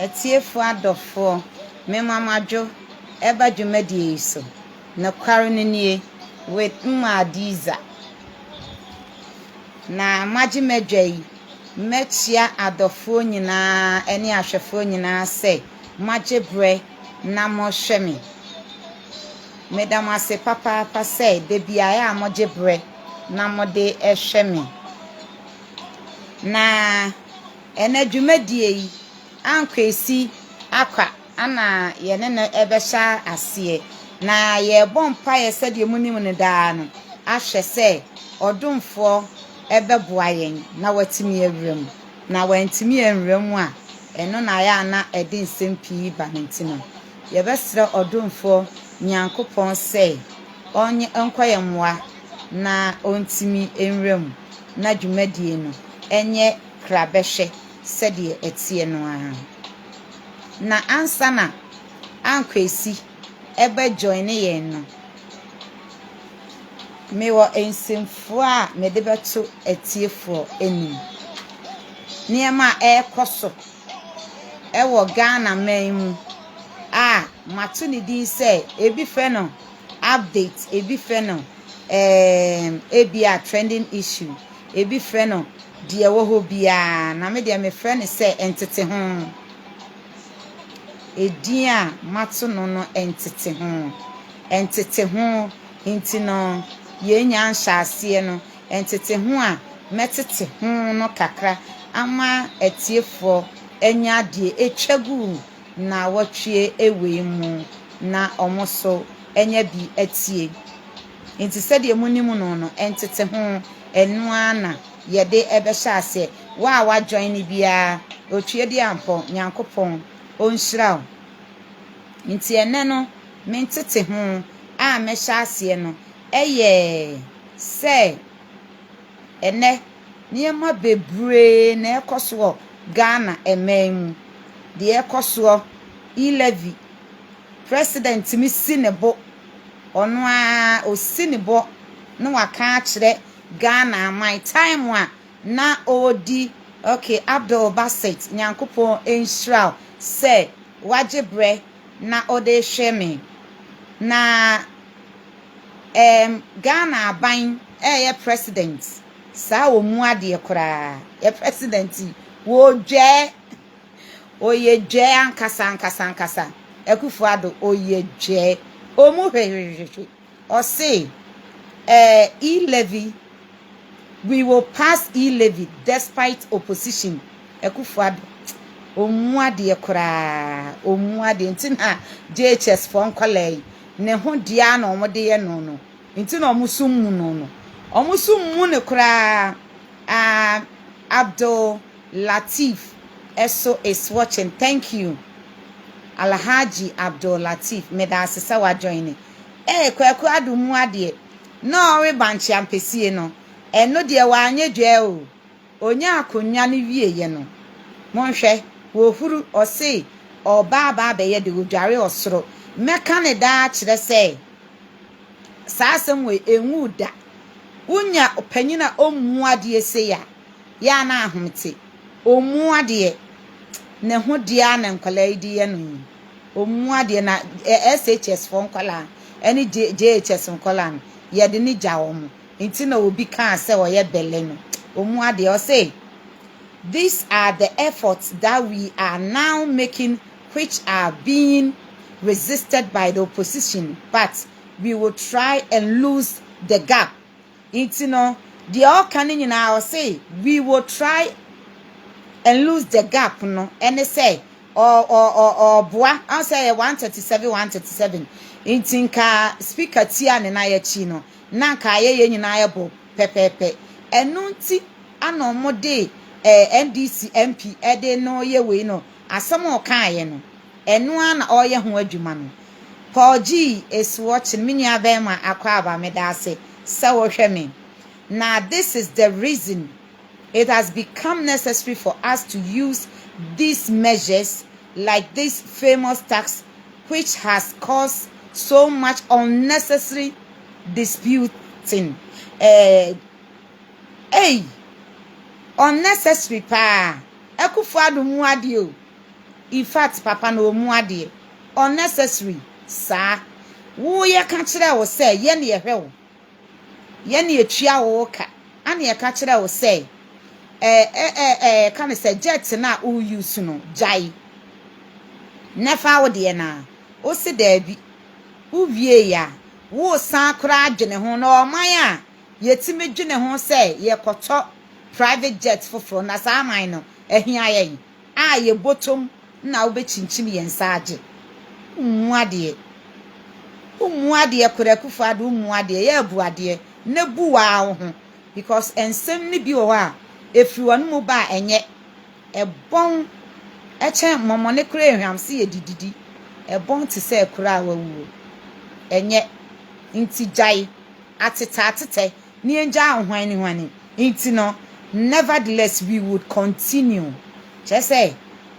Etiefo adofo me mamajo eba dwumadi so NOKWARE NIE with IMMA-ADIZA na magimedwai mechia adofo nyina eni ahwefo nyina se magebre na mo hweme medamase papa se de bia ya mogebre na mo de ehweme na ena dwumadi KWESI akwa ana yene na ebesha ase na ye bompa ye se de munim ne daa no ahwe se odomfo ebeboa yen na watimi awrem na wantimi enwrem a eno na ya na edi nsempii ba nentino ye besre odomfo nyankopon se onye enkoyemwa na ontimi enwrem na dwumadie no enye krabehwe sede etie no a na ansa na KWESI ebe join yen no mewo ensemfo a mede beto etiefo enim niema ekoso ewo Ghana man a mato ni din se ebi fe no update ebi fe no ebia trending issue ebi fe no de wo ho bia na me de me fe ne se entete ho edin a mato no entete ho intino ye nya nhase no entete ho a metete ho no kakra ama etiefo enya de etwagu na wotwe ewe mu na omoso enya bi etie enti se de munim no entete ho enu ana ye de ebehya ase wa join bia otwe de ampo nyankopon onhyira enti ene no mentete ho a mehya ase no eye se ene niema bebre na ekoso Ghana ememu de ekoso levy president mi sinebo ono a osinebo na waka kire Ghana my time wa na odi okay Abdul Basit nyankopon enhyira se wagebre na ode hweme na Ghana aban ye president sa wo mu ade kora ye president wo dwe oye dwe ankasa Akufo-Addo oye dwe omu hwehwehwe o say e-levy we will pass e-levy despite opposition Akufo-Addo omu ade kora omu ade ntina JHS for nkolai ne ho dia na omode ye no ntina omusum no omusum ne kora Abdul Latif eso is watching. Thank you Alhaji Abdul Latif meda asesa wa join Akufo-Addo mu ade no we banchi ampesie no eno de wa anye dwe o onya akonwa ne wie ye no monhwe wo huru o se oba be ye de odware osoro meka ne da kire se saasem we enwu da unya opanyina omu ade se ya na ahomte omu ade ne ho dia na nkwala idi ye no omu ade na SHS for nkwala eni JHS nkwala ye de ni jawo mu nti na obi kan se o ye bele no omu ade o say these are the efforts that we are now making which are being resisted by the opposition, but we will try and lose the gap. Nti no the all caning in our say we will try and lose the gap no and they say or boa I say 137 intinka speaker tia ne na ya chi no na ka ye nyina ya bo pepepe enu nti ana omode NDC MP ede no ye we no asem o kan ye no enu ana oye ho adwuma no Paul G is watching mini abema akwaba medase se wo hwe me. Now this is the reason it has become necessary for us to use these measures like this famous tax which has caused so much unnecessary dispute deducting unnecessary pa Ekufuado mu ade o. In fact papa no mu ade unnecessary sa wo ye ka kire wo say ye ne ye hwe wo ye ne etua wo ka ane ye ka kire wo say kan say jet na o use no jai nefa wo de na o se da bi wo wie ya wo san kra adwene ho na o man a yetime dwene ho say ye koto private jet foforo na sa man no ehia yen a ye botom na wo be chinchim yen saage umuade kura Kufuado umuade ye buade na buwa wo ho because ensem ni bi wo a efri won mu ba enye ebon eche momone kura ehwamse ye dididi ebon te se kura wawu enye inti jai atete ni enja ahwan ni hwane inti no nevertheless we would continue just say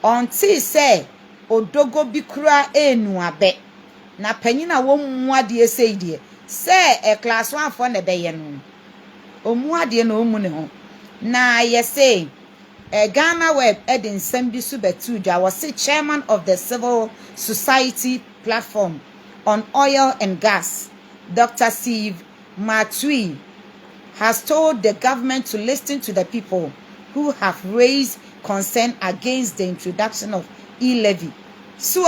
until say odogo bi kura enu abe na panyina wo muade sei de say class 1 for na beye no omuade na omu ne ho na ye say Ghana Web Edin Sembisu Betuja was the chairman of the Civil Society Platform on Oil and Gas. Dr. Steve Matui has told the government to listen to the people who have raised concern against the introduction of e-levy. So,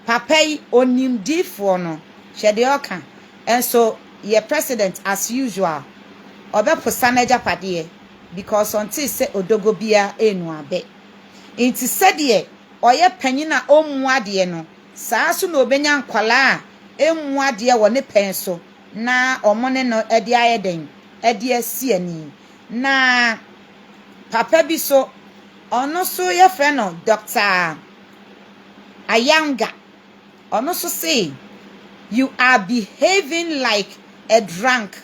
Papai onimdifo no shedeoka, and so your president as usual obe posanaja padie because until say odogobia enu abe inti sedie oye panyina omuade no saa so na obenya nkwala emuade wo ne pen so na omone no ede ayeden ede asiani na papa bi so ono so ye fre no Dr. Ayanga ono so say you are behaving like a drunk,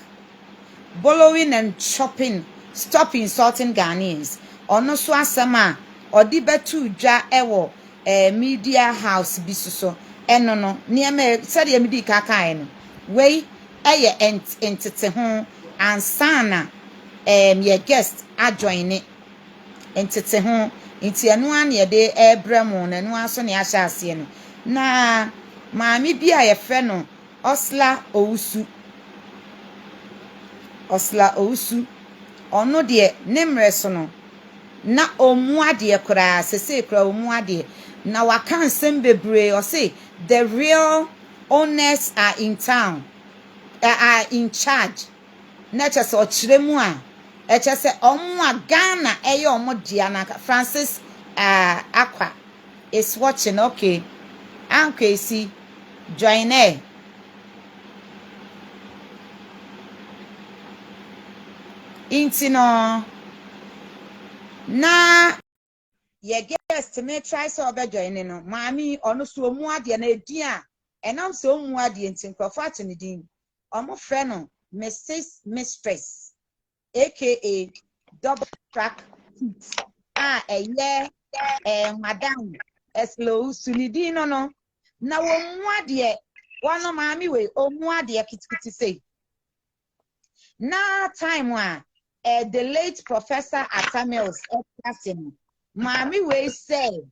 following and chopping. Stop insulting Ghanaians. Ono so asema odi betu dwa ewo media house bisuso eno no niam said ye medi kaka no we eye entete ho ansana ye guest adjoin it entete ho enti eno an ye de ebremu na eno aso ne ahya ase no na maami bia ye fe no Osla Owusu ono de nemreso no na omuade kura sese kura omuade na waka nsem bebre o say the real owners are in town, are in charge na chese o kiremu a chese omu Ghana eye omo dia na Francis ACQYAH is watching. Okay, KWESI join her. Intino na ye guest me try so be join no maami ono so omuade na edin a enam so omuade ntin krofo atene din omo frɛ no Mrs. Mistress aka double track eye madam eslo sunidin no na omuade wono maami we omuade kitikiti sei na time the late Professor Atamils Ekasim, Mami we say,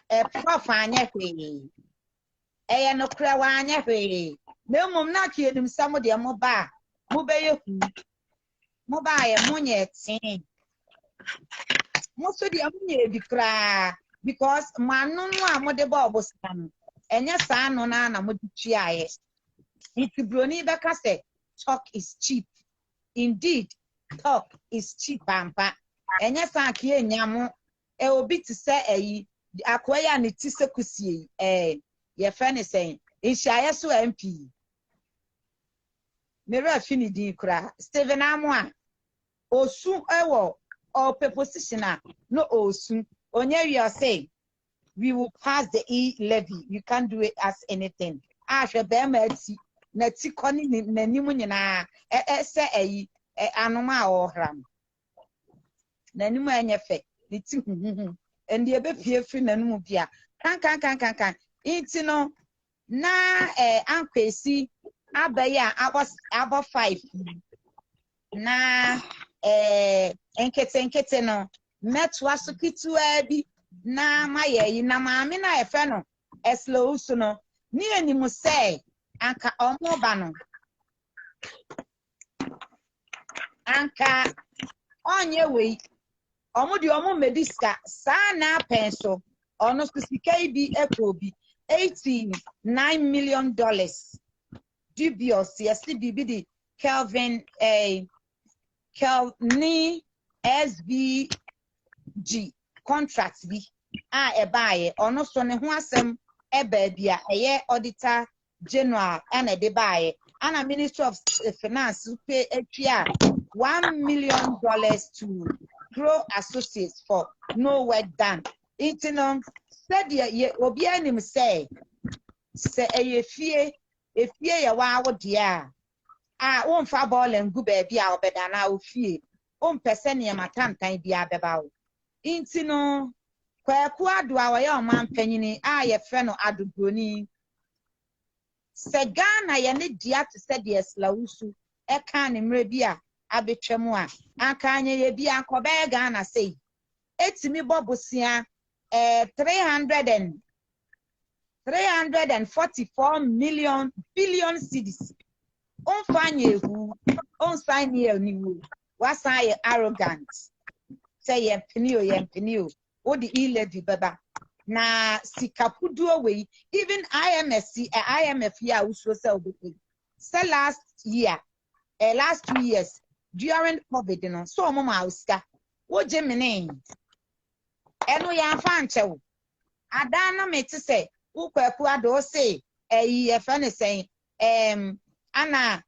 Prof. Anyahwe, no Krawanyahwe, no mum not him some of the mobile, mobile, money, tin. Most of the money be cry because man no more the bobos come, and yes, I no nana mudichia. It's brony beka say, talk is cheap. Indeed, talk is cheap, pampa. And yes, I can't yamo. It will be to say ACQYAH and it is a kusi. Your friend is saying, is Shia so MP. Mirror affinity cra. Stephen Amwa. O soon or prepositioner. No, o soon. Onye you are saying, we will pass the e-levy. You can't do it as anything. I shall bear mercy. Na tikoni nanimu nyina se anoma ohram nanimu enyefe ni ti ende ebe pie fri nanimu bia kan inti no na KWESI Abaya abo 5 na enkete no metwa so kitua bi na maye na maame na efe no eslow so no ni animu say anka omo ba no anka onye we omo di omo mediska sa na penso ono sika bi ekobi $89 million dubious yes di Kelvin NIE SVG contract bi ebaye ono so ne ho asem eba bia eye auditor general and de baye ana Ministry of Finance pay atria $1 million to Grow Associates for no work done. Intino said ye obi anim say efie ya wa dia won fa ball and go baby a obeda na ofie on pese ne matantan bia beba wo intino kwaku ado a wo ye o man panyini ye fe no adobroni se Ghana ye ne dia to se de eslawusu e kan ne mre bia abetwam a aka anya ye bia kobe Ghana sei etimi bobosia 344 billion cedis on fanye who on sign here ni was I arrogant say yempinio o the e-levy baba na sikapuduo we even IMF ya uso say last 2 years during COVID no so mama uska wo gemini eno ya fa nchewo adana meti say ukwaku ado say efane say ana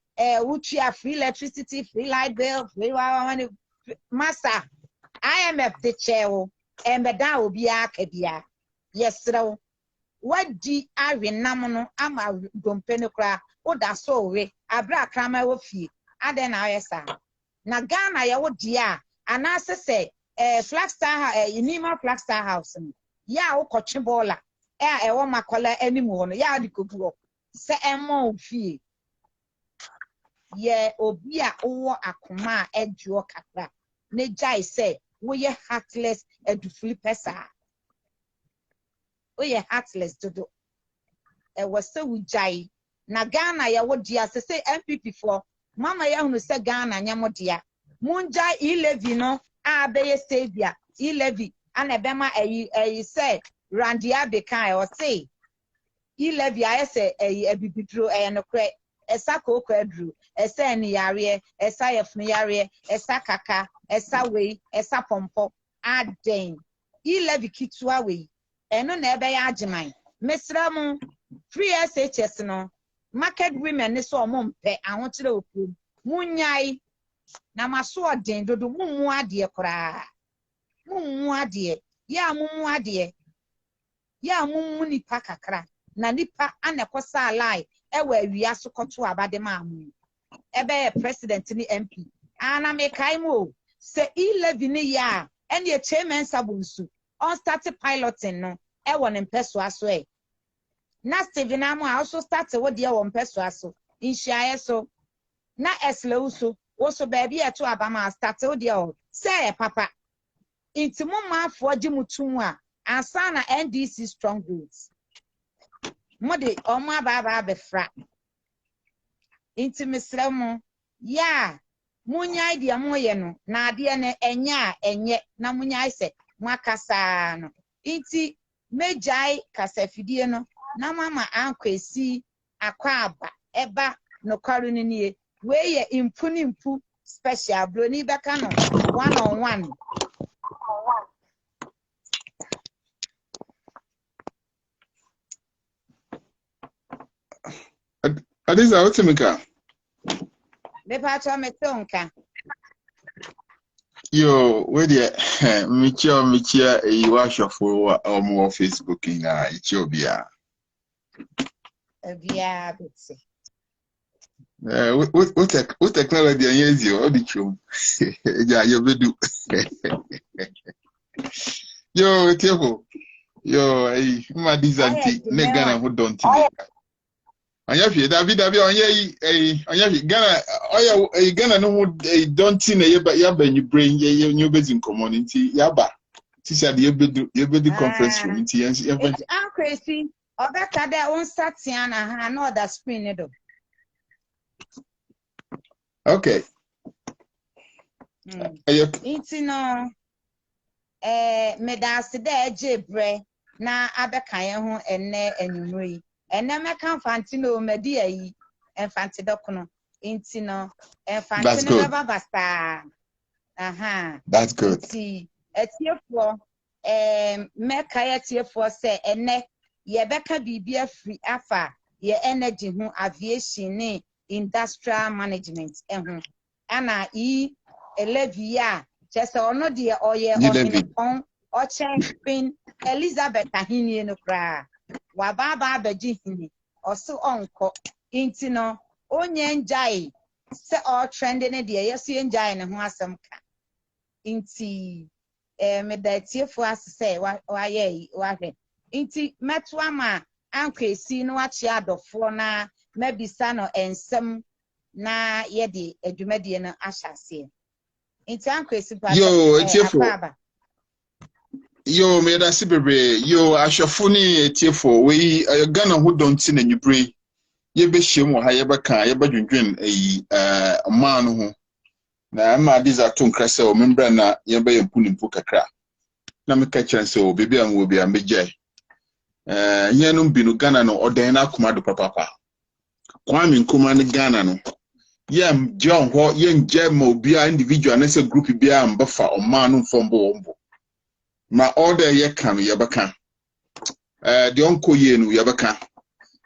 uchia free electricity, free light bill, free massa IMF the chair embeda obi akabia yesrew wadi awe namono ama dompene kra oda so we abra krama wo fie ade na ayesa na Ghana ya wo dia anase se Flagstaff Inima Flagstaff house ya wo kotwe bola wo makola animu ho no ya di kobuo se emo fie ye obi a owo akoma eduo kakra ne jai say wo ye heartless edufuli pesa wo ye heartless dodo was so jai na Ghana ya wo dia say MPP for mama ya hunu say Ghana nyamo dia munja e-levy no abeye savior e-levy ana bema say randia bekan o say e-levy I say ebibidro no kre esa kokwadru esa ni yare esa yefnu yare esa kaka esa wei esa pompo aden e-levy kitwa wei eno na ebe ya agiman mesramu free SHS no market women ni so omompe ahotire opum munyai na maso odin dodo mummu ade kora mummu ade ya mummu ade ya mummu ni pakakra na nipa anekosa alai ewa awia so koto abade maamu ebe president ni MP ana me kaimo se e-levy ni ya ene chairman sabunsu on start piloting no ewo ne mpeso aso na Steven Amu also start what dia wo mpeso aso inshiaye so na eslew so wo so baby eto abama start what dia say papa intimu mafo agimutum a ansa na NDC strongholds mode oma baba befra intimisremo ya munya idea moye no na ade ne enye na munya ise mwakasa no inti mejai kasafidie no na mama KWESI ACQYAH eba NOKWARE nie we ye impu special broni beka no 1-on-1 Adiza otimika bepacho metonka yo we dey michia iwashofo omo Facebook na ichiobia bia bitse what technology anyezi o dichum ja yo bedu yo tieko yo madiza nti ne Ghana ho donti Anyafi David Anyafi Ghana Ghana no don't see na yaba you brain you be in community yaba. She said you be conference room nti It's crazy. Obeka there on start na no other screen do. Okay. Inti no me da se da ejebre na abeka ye ho enne anwumri. Enne meka fantino medi ayi enfante dokono. Inti no enfante no baba basta. That's good. Inti etiefo meka etiefo se enne ye beka bibia free afa ye energy ho aviation ne industrial management ehun ana Elevia just ono de oye ohinepon ochen Elizabeth ahini no kra wa baba abaji hini oso onko inti no onye njai se all trend ne de yeso njai ne ho asem ka inti me da tiefo asese wa ye wa hwe inti meto ama ankwesi no achi adofo na mabisa no ensem na ye de adwumadie no ahyase inti ankwesi pa tiefo yo me da sibebre yo ahwefo ni tiefo we Ghana who don't see na nyubre ye be hiem ha ye beka ye badwendwen man ho na IMMA-ADIZA to nkrase o membra na ye be yempunimpu kakra na me ka chance o bebi an wo bia megye ye no binu Ghana no odan na akoma do papa Kwame Nkrumah ni Ghana no yem John ho yen jema obia individual na se group bia mbafa o man no fombo ombo ma order ye kan ye beka de onko ye no ye beka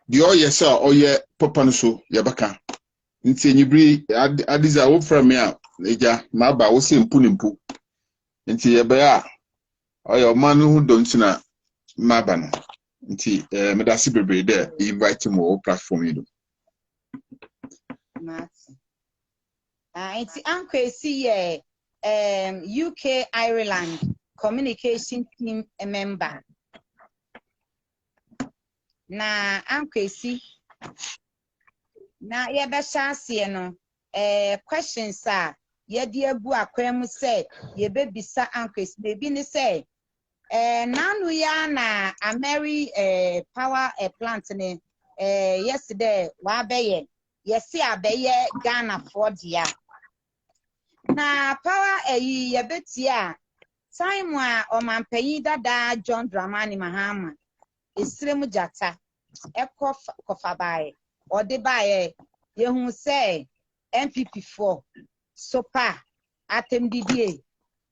de oyesa oye papa no so ye beka nti enyibri ADIZA wo from me a eja ma ba wo se mpunimpu nti ye be a oye man no don't na ma ba no nti me da si bebre there invite mo platform you do it's ankwesi ye UK Ireland communication team member na ankwesi na ye be chance no questions a ye de abu akwam say ye be bisa ankwesi bebi ni say nanu ya na Ameri power plant ni yesterday wa beye yesi abeye Ghana for dia na power ye beti a time a omampanyi dada John Dramani Mahama esremu jata kofa bae ode bae ye hu say MPP4 sopa atemdidie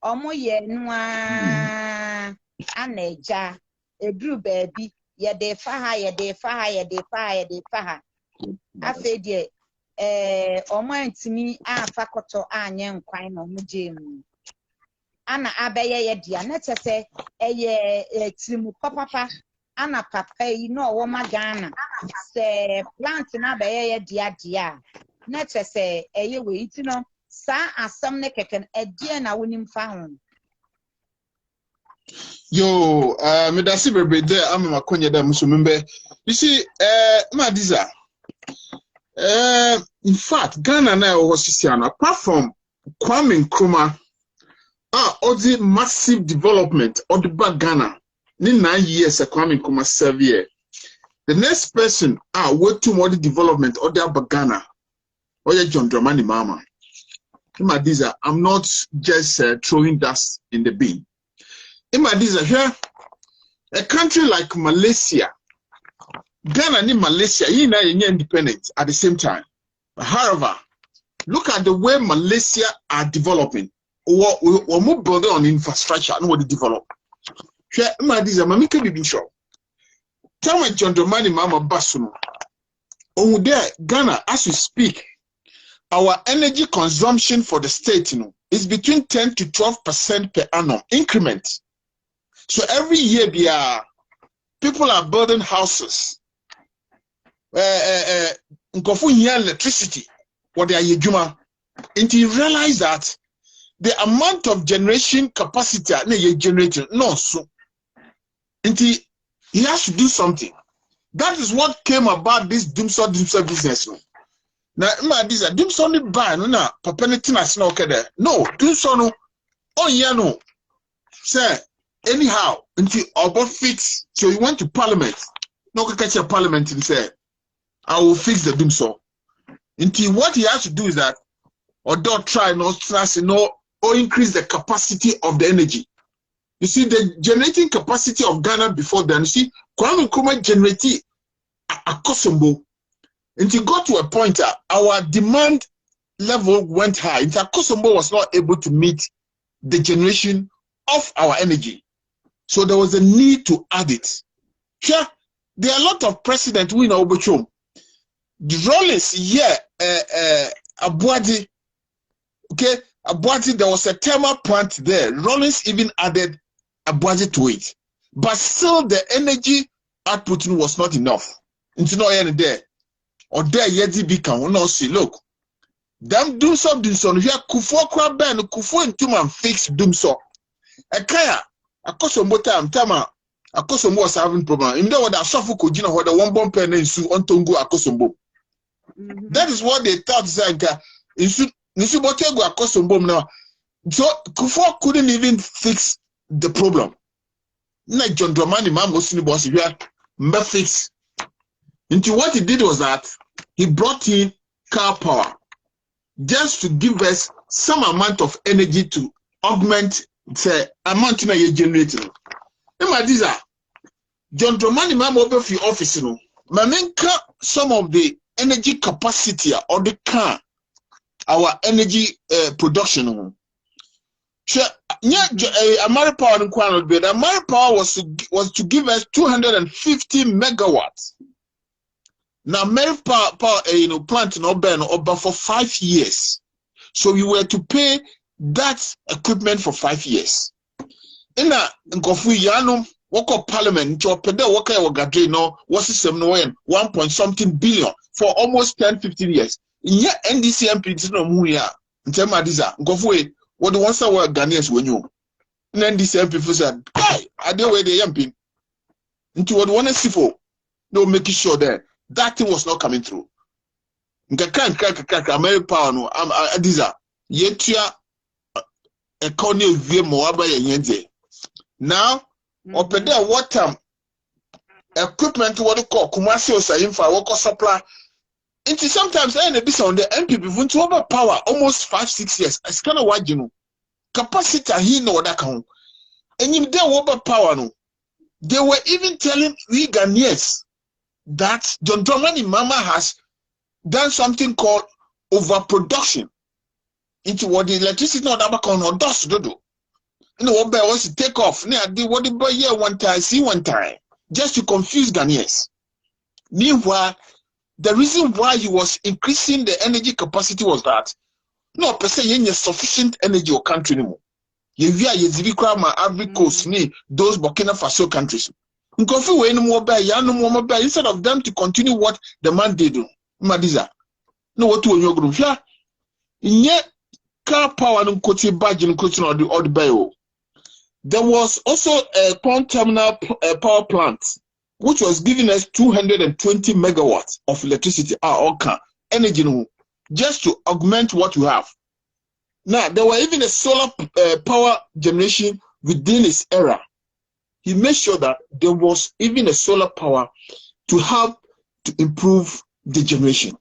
omo ye nwa aneja edru baby ye de fa ha afedie omo antimi afa koto anye nkwan no mujemu ana abeye ye dia na chese eye tirimu papa ana papa yi no wo magana se plant na abeye ye dia na chese eye we itino sa asam ne keken edie na wonim fa ho yo me da si bebre there am makonye da musumembe you see IMMA-ADIZA in fact Ghana na was sisiana apart from Kwame Nkrumah all the massive development of the back Ghana ni 9 years Kwame Nkrumah serve here the next person what to more development of the back Ghana oya John Dramani Mahama IMMA-ADIZA I'm not just throwing dust in the bin IMMA-ADIZA here a country like Malaysia Ghana and Malaysia are independent at the same time. However, look at the way Malaysia are developing. Or more building on infrastructure and what they develop. IMMA-ADIZA, Mami can be sure. Tell me John Dramani Mahama Basuno. Oh, there, Ghana, as we speak, our energy consumption for the state is between 10 to 12% per annum increment. So every year, people are building houses. Electricity, what they are yejuma, until you realize that the amount of generation capacity you generating no so until he has to do something. That is what came about this doomsaw business. Now, IMMA-ADIZA, doomsaw ni buy no na papa ni tina sina okay there. No, doomsaw no. Oh yeah no. Say anyhow, until Obo fix. So he went to Parliament. No, catch a Parliament and say, I will fix the doomsaw. Until what he has to do is that, or don't try no trust, or increase the capacity of the energy. You see, the generating capacity of Ghana before then, you see, Kwame Nkrumah generated a Kosombo. Until it got to a point, our demand level went high. Until Kosombo was not able to meet the generation of our energy. So there was a need to add it. Sure, there are a lot of precedents we know about you. The Rollins, yeah, Abuadi, okay, Abuadi, there was a thermal plant there. Rollins even added Abuadi to it. But still, the energy output was not enough. Into no end there. Or there, Yedi Bika, we now see, look, them doomsaw, here, Kufo Kraben, Kufo into man fix doomsaw. ACQYAH, Akosombo time, Akosombo was having problem. In there, what Asafu Kojina, what the one bomb pen in Su Ontongo Akosombo. That is what they thought, Zanka. In Su Nisubotego Akosombo now. So Kufo couldn't even fix the problem. Like John Dramani, man, was in the boss, you are fix. Into what he did was that he brought in car power just to give us some amount of energy to augment the amount you generating. IMMA-ADIZA, John Dramani, man, over for office, Mamenka, some of the energy capacity or the car, our energy production. Amari Power in Kwano, but Amari Power was to give us 250 megawatts. Now, Amari Power, plant in Oba for 5 years. So we were to pay that equipment for 5 years. In a Nkofu Yano, work of Parliament, Jopeda Waka Wagadre, no, was the same 1 point something billion for almost 10-15 years. In your NDC MP, no Muya, IMMA-ADIZA, Nkofu. What the ones that were Ghanaians when you then these people said, "Hey, I don't where the MP into what one see for no making sure that thing was not coming through." American Power no IMMA-ADIZA yetia economy via moaba yenze. Now, open there what time equipment what you call commercial saying for work supply. Into sometimes I be on the MP even to overpower almost 5-6 years. It's kind of what you know. Capacity he know that count. And if they overpower no, they were even telling we Ghanaians that John Dramani Mama has done something called overproduction. Into what the electricity not about or dust do. You know what bear wants to take off. Now they what the boy here one time, see one time, just to confuse Ghanaians. Meanwhile, the reason why he was increasing the energy capacity was that no per se you need sufficient energy or country anymore. You via Yezibikra Ivory Coast ni those Burkina Faso countries. Instead of them to continue what the man did do. IMMA-ADIZA. No what to your group. Yeah. Yet car power and Koti badge and Koti or the bio. There was also a pond terminal power plant, which was giving us 220 megawatts of electricity, energy, just to augment what we have. Now, there were even a solar power generation within his era. He made sure that there was even a solar power to help to improve the generation.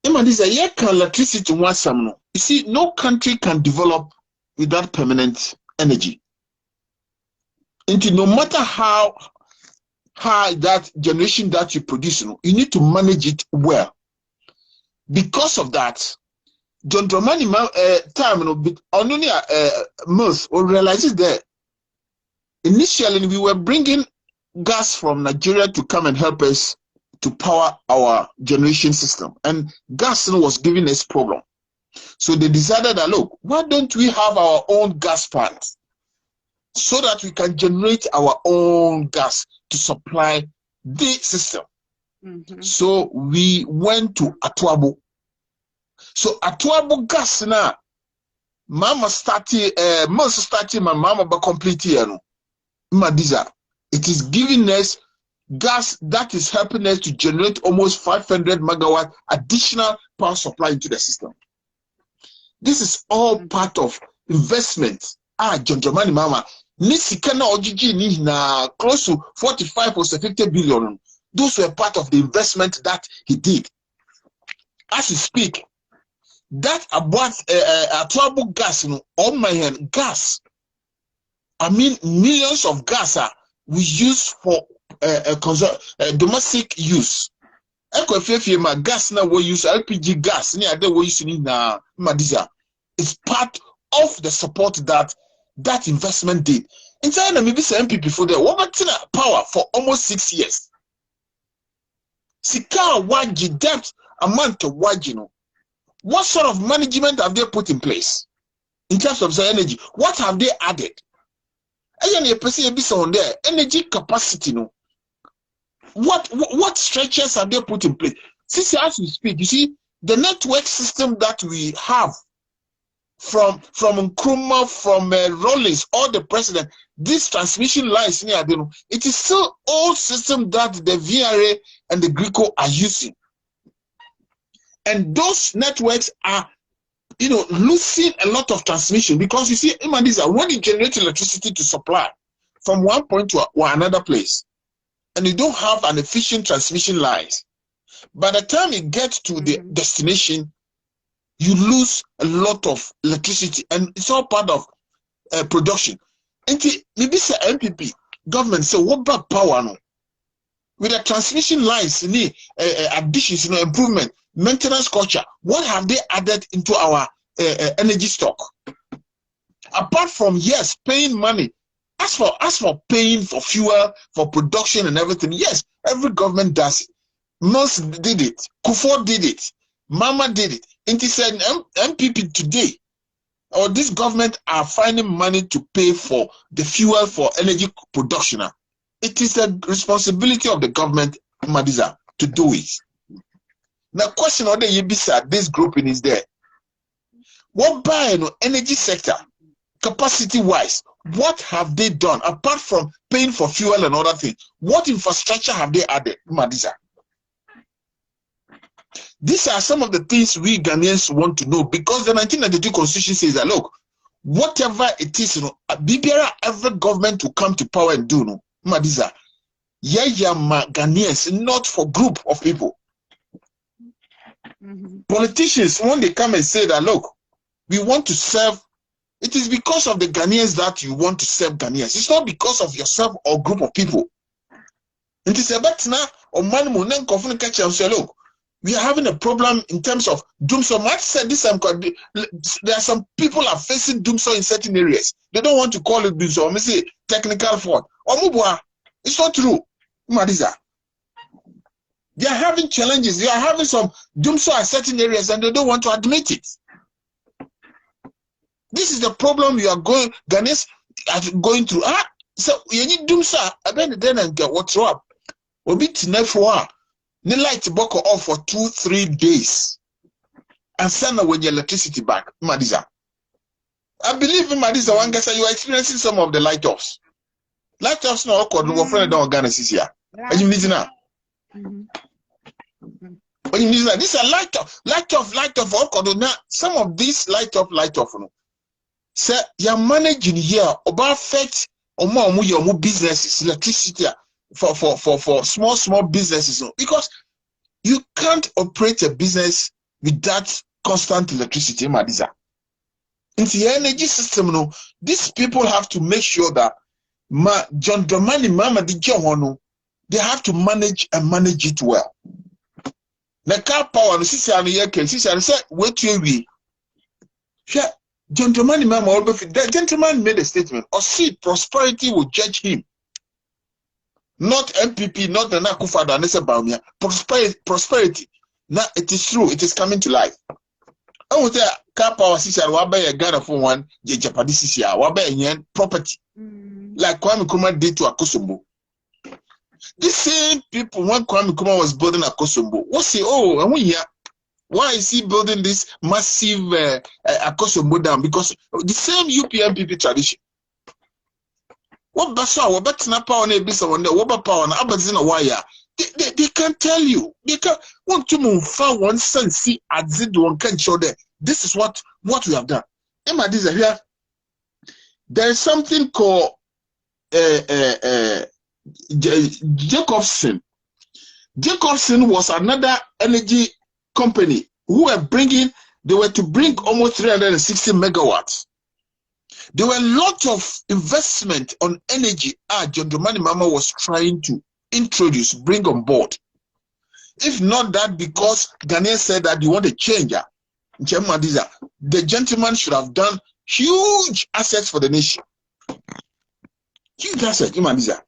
IMMA-ADIZA, can electricity want some? You see, no country can develop without permanent energy. And no matter how high that generation that you produce, you need to manage it well. Because of that, John Dramani time only month or realizes that initially we were bringing gas from Nigeria to come and help us to power our generation system, and gas was giving us problem. So they decided that look, why don't we have our own gas plant so that we can generate our own gas to supply the system. So we went to Atuabo. So Atuabo gas now, mama started my mama but complete here. IMMA-ADIZA, it is giving us gas that is helping us to generate almost 500 megawatt additional power supply into the system. This is all part of investment. John Dramani Mama, Nisikana Ojiji ni na close to 45 or 50 billion. Those were part of the investment that he did. As we speak, that about a trouble gas, on my hand, gas. I mean, millions of gas we use for domestic use. Gas now we use LPG gas. We use na IMMA-ADIZA. It's part of the support that investment did. In China, maybe some MPP for the power for almost 6 years. Sika waji debt amount to wajino. What sort of management have they put in place in terms of the energy? What have they added? Energy capacity, no. What structures have they put in place? Since as we speak, you see the network system that we have from Nkrumah, from Rawlings, all the president, this transmission lines, it is still old system that the VRA and the Greco are using. And those networks are, losing a lot of transmission because you see, IMMA-ADIZA, when you generate electricity to supply from one point to another place, and you don't have an efficient transmission lines, by the time you get to the destination, you lose a lot of electricity, and it's all part of production. And maybe say MPP government say what about power no? With the transmission lines, additions, improvement, maintenance culture, what have they added into our energy stock? Apart from yes, paying money, as for paying for fuel, for production and everything, yes, every government does it. Most did it, Kufuor did it, Mama did it. And he said MPP today, or this government are finding money to pay for the fuel for energy production. It is the responsibility of the government, IMMA-ADIZA, to do it. Now, question on the Yibisa, this grouping is there. What by energy sector, capacity-wise, what have they done apart from paying for fuel and other things? What infrastructure have they added, IMMA-ADIZA? These are some of the things we Ghanaians want to know, because the 1992 constitution says that look, whatever it is, every government will come to power and do, IMMA-ADIZA, Ghanaians, not for group of people. Politicians, when they come and say that, look, we want to serve, it is because of the Ghanaians that you want to serve Ghanaians. It's not because of yourself or group of people. It is about now, or man, look, we are having a problem in terms of doomsday. Matt said this time, there are some people are facing doomsday in certain areas. They don't want to call it doomsday, or say technical fault. It's not true. IMMA-ADIZA. They are having challenges. They are having some doomsday in certain areas, and they don't want to admit it. This is the problem you are Ghanaians are going through. So you need doomsday. I bet then and get what's up. We'll be to the light buckle off for 2-3 days and send away your electricity back, IMMA-ADIZA. I believe IMMA-ADIZA, one guy said you are experiencing some of the light offs. Light offs now called the friend of Ghana this year. And you need now. These are light off, all called now. Some of these light off. Say you're managing here about affect or more businesses, electricity. For small businesses, because you can't operate a business without constant electricity, IMMA-ADIZA. In the energy system, these people have to make sure that John Dramani Mama they have to manage it well. The car power, John Dramani Mama, the gentleman made a statement, or see prosperity will judge him. Not MPP, not the Nakufada, and Baumia. Prosperity. Now it is true, it is coming to life. I would say car power sister, Wabe a Ghana for one, Japanese sister, Wabe yen property. Like Kwame Nkrumah did to Akosombo. These same people, when Kwame Nkrumah was building Akosombo, what say, and we here, why is he building this massive Akosombo dam? Because the same UPMPP tradition. What basa, what better power on a bisa one day, what power on Abazina wire? They can't tell you. They can't want to move far one sense, see at Zidwan can show there. This is what we have done. IMMA-ADIZA here. There is something called Jacobson. Jacobson was another energy company who were they were to bring almost 360 megawatts. There were a lot of investment on energy John Dramani Mahama was trying to bring on board. If not that, because Ghanaians said that you want a changer, IMMA-ADIZA, the gentleman should have done huge assets for the nation. Huge assets, IMMA-ADIZA.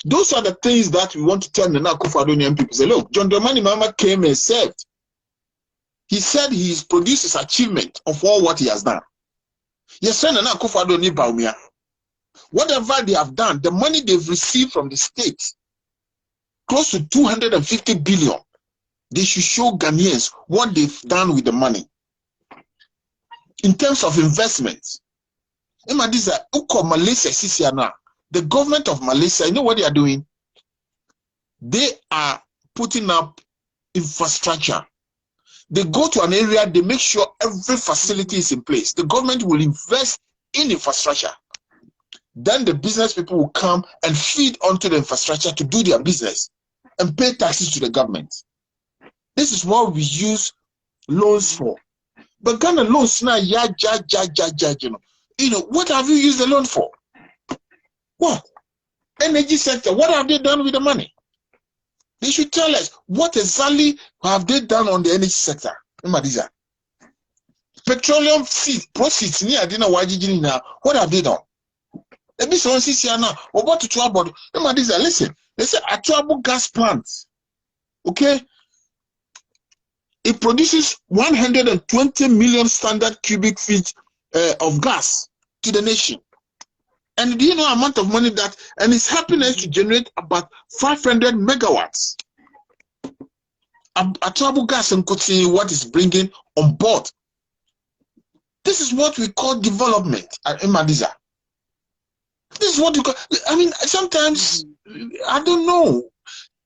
Those are the things that we want to tell the Akufo-Addo people. Say, look, John Dramani Mahama came and said, he said he's produced his achievement of all what he has done. Yes, sir, Nana Akufo-Addo ni Baumia. Whatever they have done, the money they've received from the state, close to 250 billion, they should show Ghanaians what they've done with the money. In terms of investments, IMMA-ADIZA, Uko Malaysia Sisiana, the government of Malaysia, you know what they are doing? They are putting up infrastructure. They go to an area, they make sure every facility is in place. The government will invest in infrastructure. Then the business people will come and feed onto the infrastructure to do their business and pay taxes to the government. This is what we use loans for. But Ghana loans now, you know, what have you used the loan for? What? Energy sector, what have they done with the money? They should tell us what exactly have they done on the energy sector. IMMA-ADIZA. Petroleum proceeds near dinner, what have they done? A bit on CCNA, or what to trouble IMMA-ADIZA. Listen, they say a trouble gas plant. Okay? It produces 120 million standard cubic feet of gas to the nation. And do you know the amount of money that, and it's helping us to generate about 500 megawatts. A trouble gas and could see what is bringing on board. This is what we call development at IMMA-ADIZA. This is what you call, I mean, sometimes, I don't know.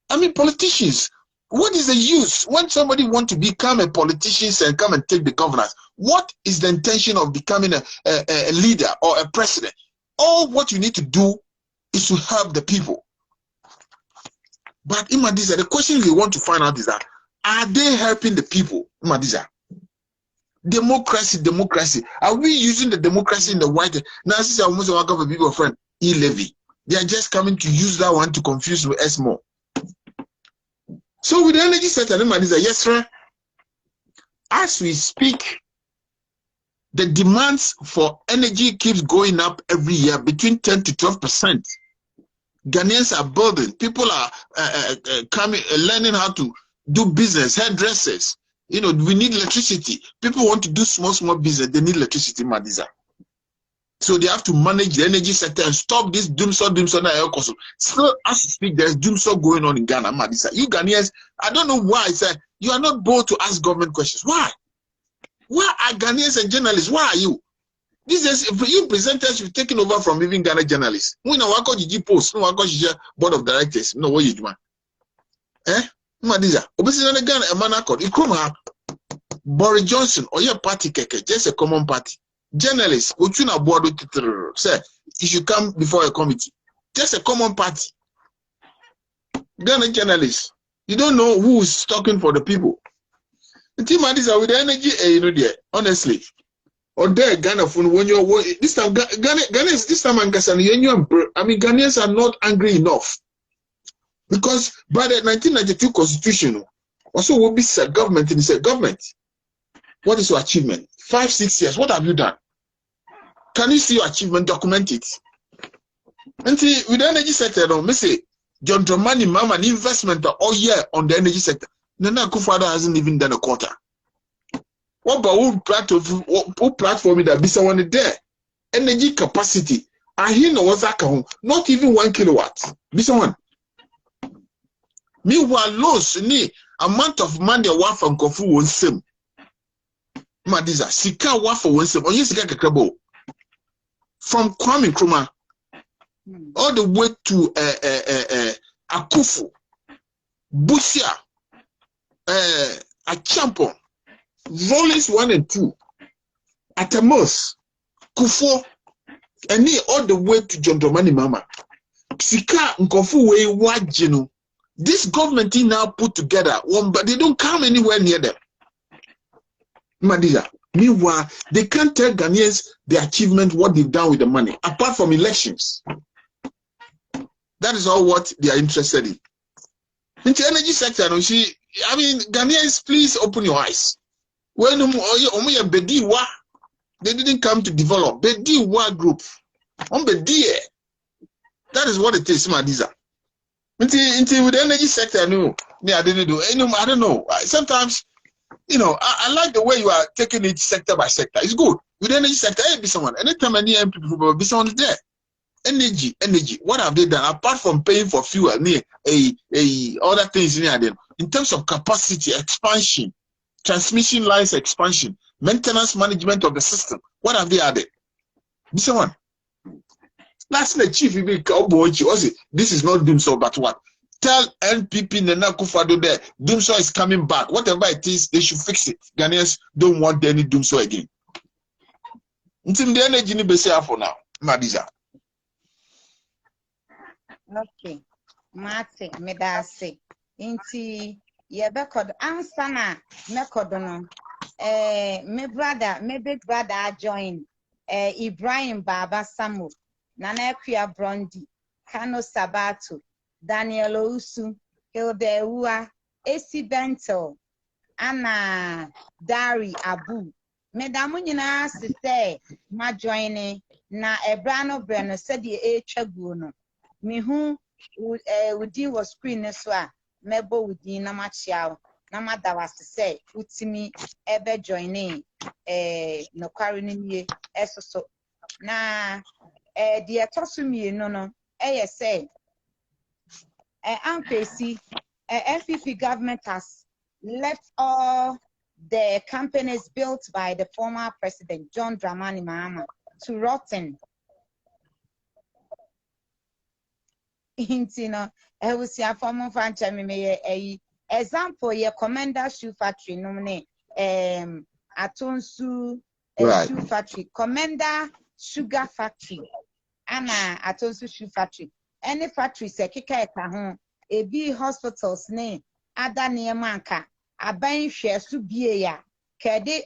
I mean, politicians, what is the use when somebody wants to become a politician and come and take the governance? What is the intention of becoming a leader or a president? All what you need to do is to help the people. But IMMA-ADIZA, the question we want to find out is that, are they helping the people? IMMA-ADIZA. Democracy. Are we using the democracy in the white? Now, this is almost a people friend, E-Levy. They are just coming to use that one to confuse us more. So with the energy sector, IMMA-ADIZA, yes, sir. As we speak, the demands for energy keeps going up every year, between 10 to 12%. Ghanaians are building. People are coming, learning how to do business, hairdressers. You know, we need electricity. People want to do small business. They need electricity, IMMA-ADIZA. So they have to manage the energy sector and stop this doomsaw. Still, as we speak, there's doomsaw going on in Ghana, IMMA-ADIZA. You Ghanaians, I don't know why. You are not bold to ask government questions. Why? Why are Ghanaians and journalists? Why are you? This is you presenters you've taken over from even Ghana journalists. We know what post, no board of directors. No what you do. IMMA-ADIZA. Obviously, Ghana a man accord. Ikuma Boris Johnson or your party keke, just a common party. Journalists, Uchuna board say you should come before a committee. Just a common party. Ghana journalists, you don't know who is talking for the people. IMMA-ADIZA with the energy, you know, there, honestly. Or there, Ghana, when you're this time, Ghanaians, this time, I mean, Ghanaians are not angry enough. Because by the 1992 constitution, also will be said government, and said government, what is your achievement? 5-6 years, what have you done? Can you see your achievement? Document it. And see, with the energy sector, me say, John Dramani Mahama, an investment all year on the energy sector. Nana Akufo-Addo hasn't even done a quarter. What about who platform that be someone there? Energy capacity. I hear no what's that not even 1 kilowatt. Be someone. Meanwhile, loans ni amount of money one from Kofu one same. IMMA-ADIZA, Sika one for one same. Onye Sika Kakrabo. From Kwame Nkrumah, all the way to Akufu, Busia, Achampon, Rollins 1 and 2, Atamos, Kufo, and all the way to John Domani Mama. Sika Nkofu way wajinu. This government now put together one, but they don't come anywhere near them. Madiza. Meanwhile, they can't tell Ghanaians the achievement, what they've done with the money, apart from elections. That is all what they are interested in. In the energy sector, I mean, Ghanaians, please open your eyes. When they didn't come to develop. Bediwa group. That is what it is, Madiza. With the energy sector, I didn't do. I don't know. Sometimes, you know, I like the way you are taking it sector by sector. It's good. With the energy sector, hey, be someone. Anytime any MPU be someone there. Energy. What have they done apart from paying for fuel? Other things in terms of capacity expansion, transmission lines expansion, maintenance management of the system. What have they added? Be someone. That's the chief. This is not doom so, but what? Tell NPP Nana Kufado there, doom so is coming back. Whatever it is, they should fix it. Ghanaians don't want any doom so again. Until the energy ni bese for now, Madiza. Okay, Mate, medase. Inti yebekod ansana mekodono. My big brother joined. Ibrahim Baba Sammo, Nana ACQYAH Brondi, Kano Sabato, Daniel Ousu, Hilde Ua, AC Bento, Anna Dari Abu. Medamu nyina sise ma joine na ebrano breno said the chaguno. Mihu udi was screen so a mebo udi na machiao. Na mada was to say utimi ebe joine NOKWARE NIE eso na the atosumi no say KWESI FPP government has left all the companies built by the former president John Dramani Mahama to rotten. Intino was your former franchise example ye Commander Shoe Factory nomine Atonsu Shoe Factory, Commander Sugar Factory, Anna Atonsu Shoe Factory. Any factory se kika home a B hospitals name ada near manka aban share su bie ya kede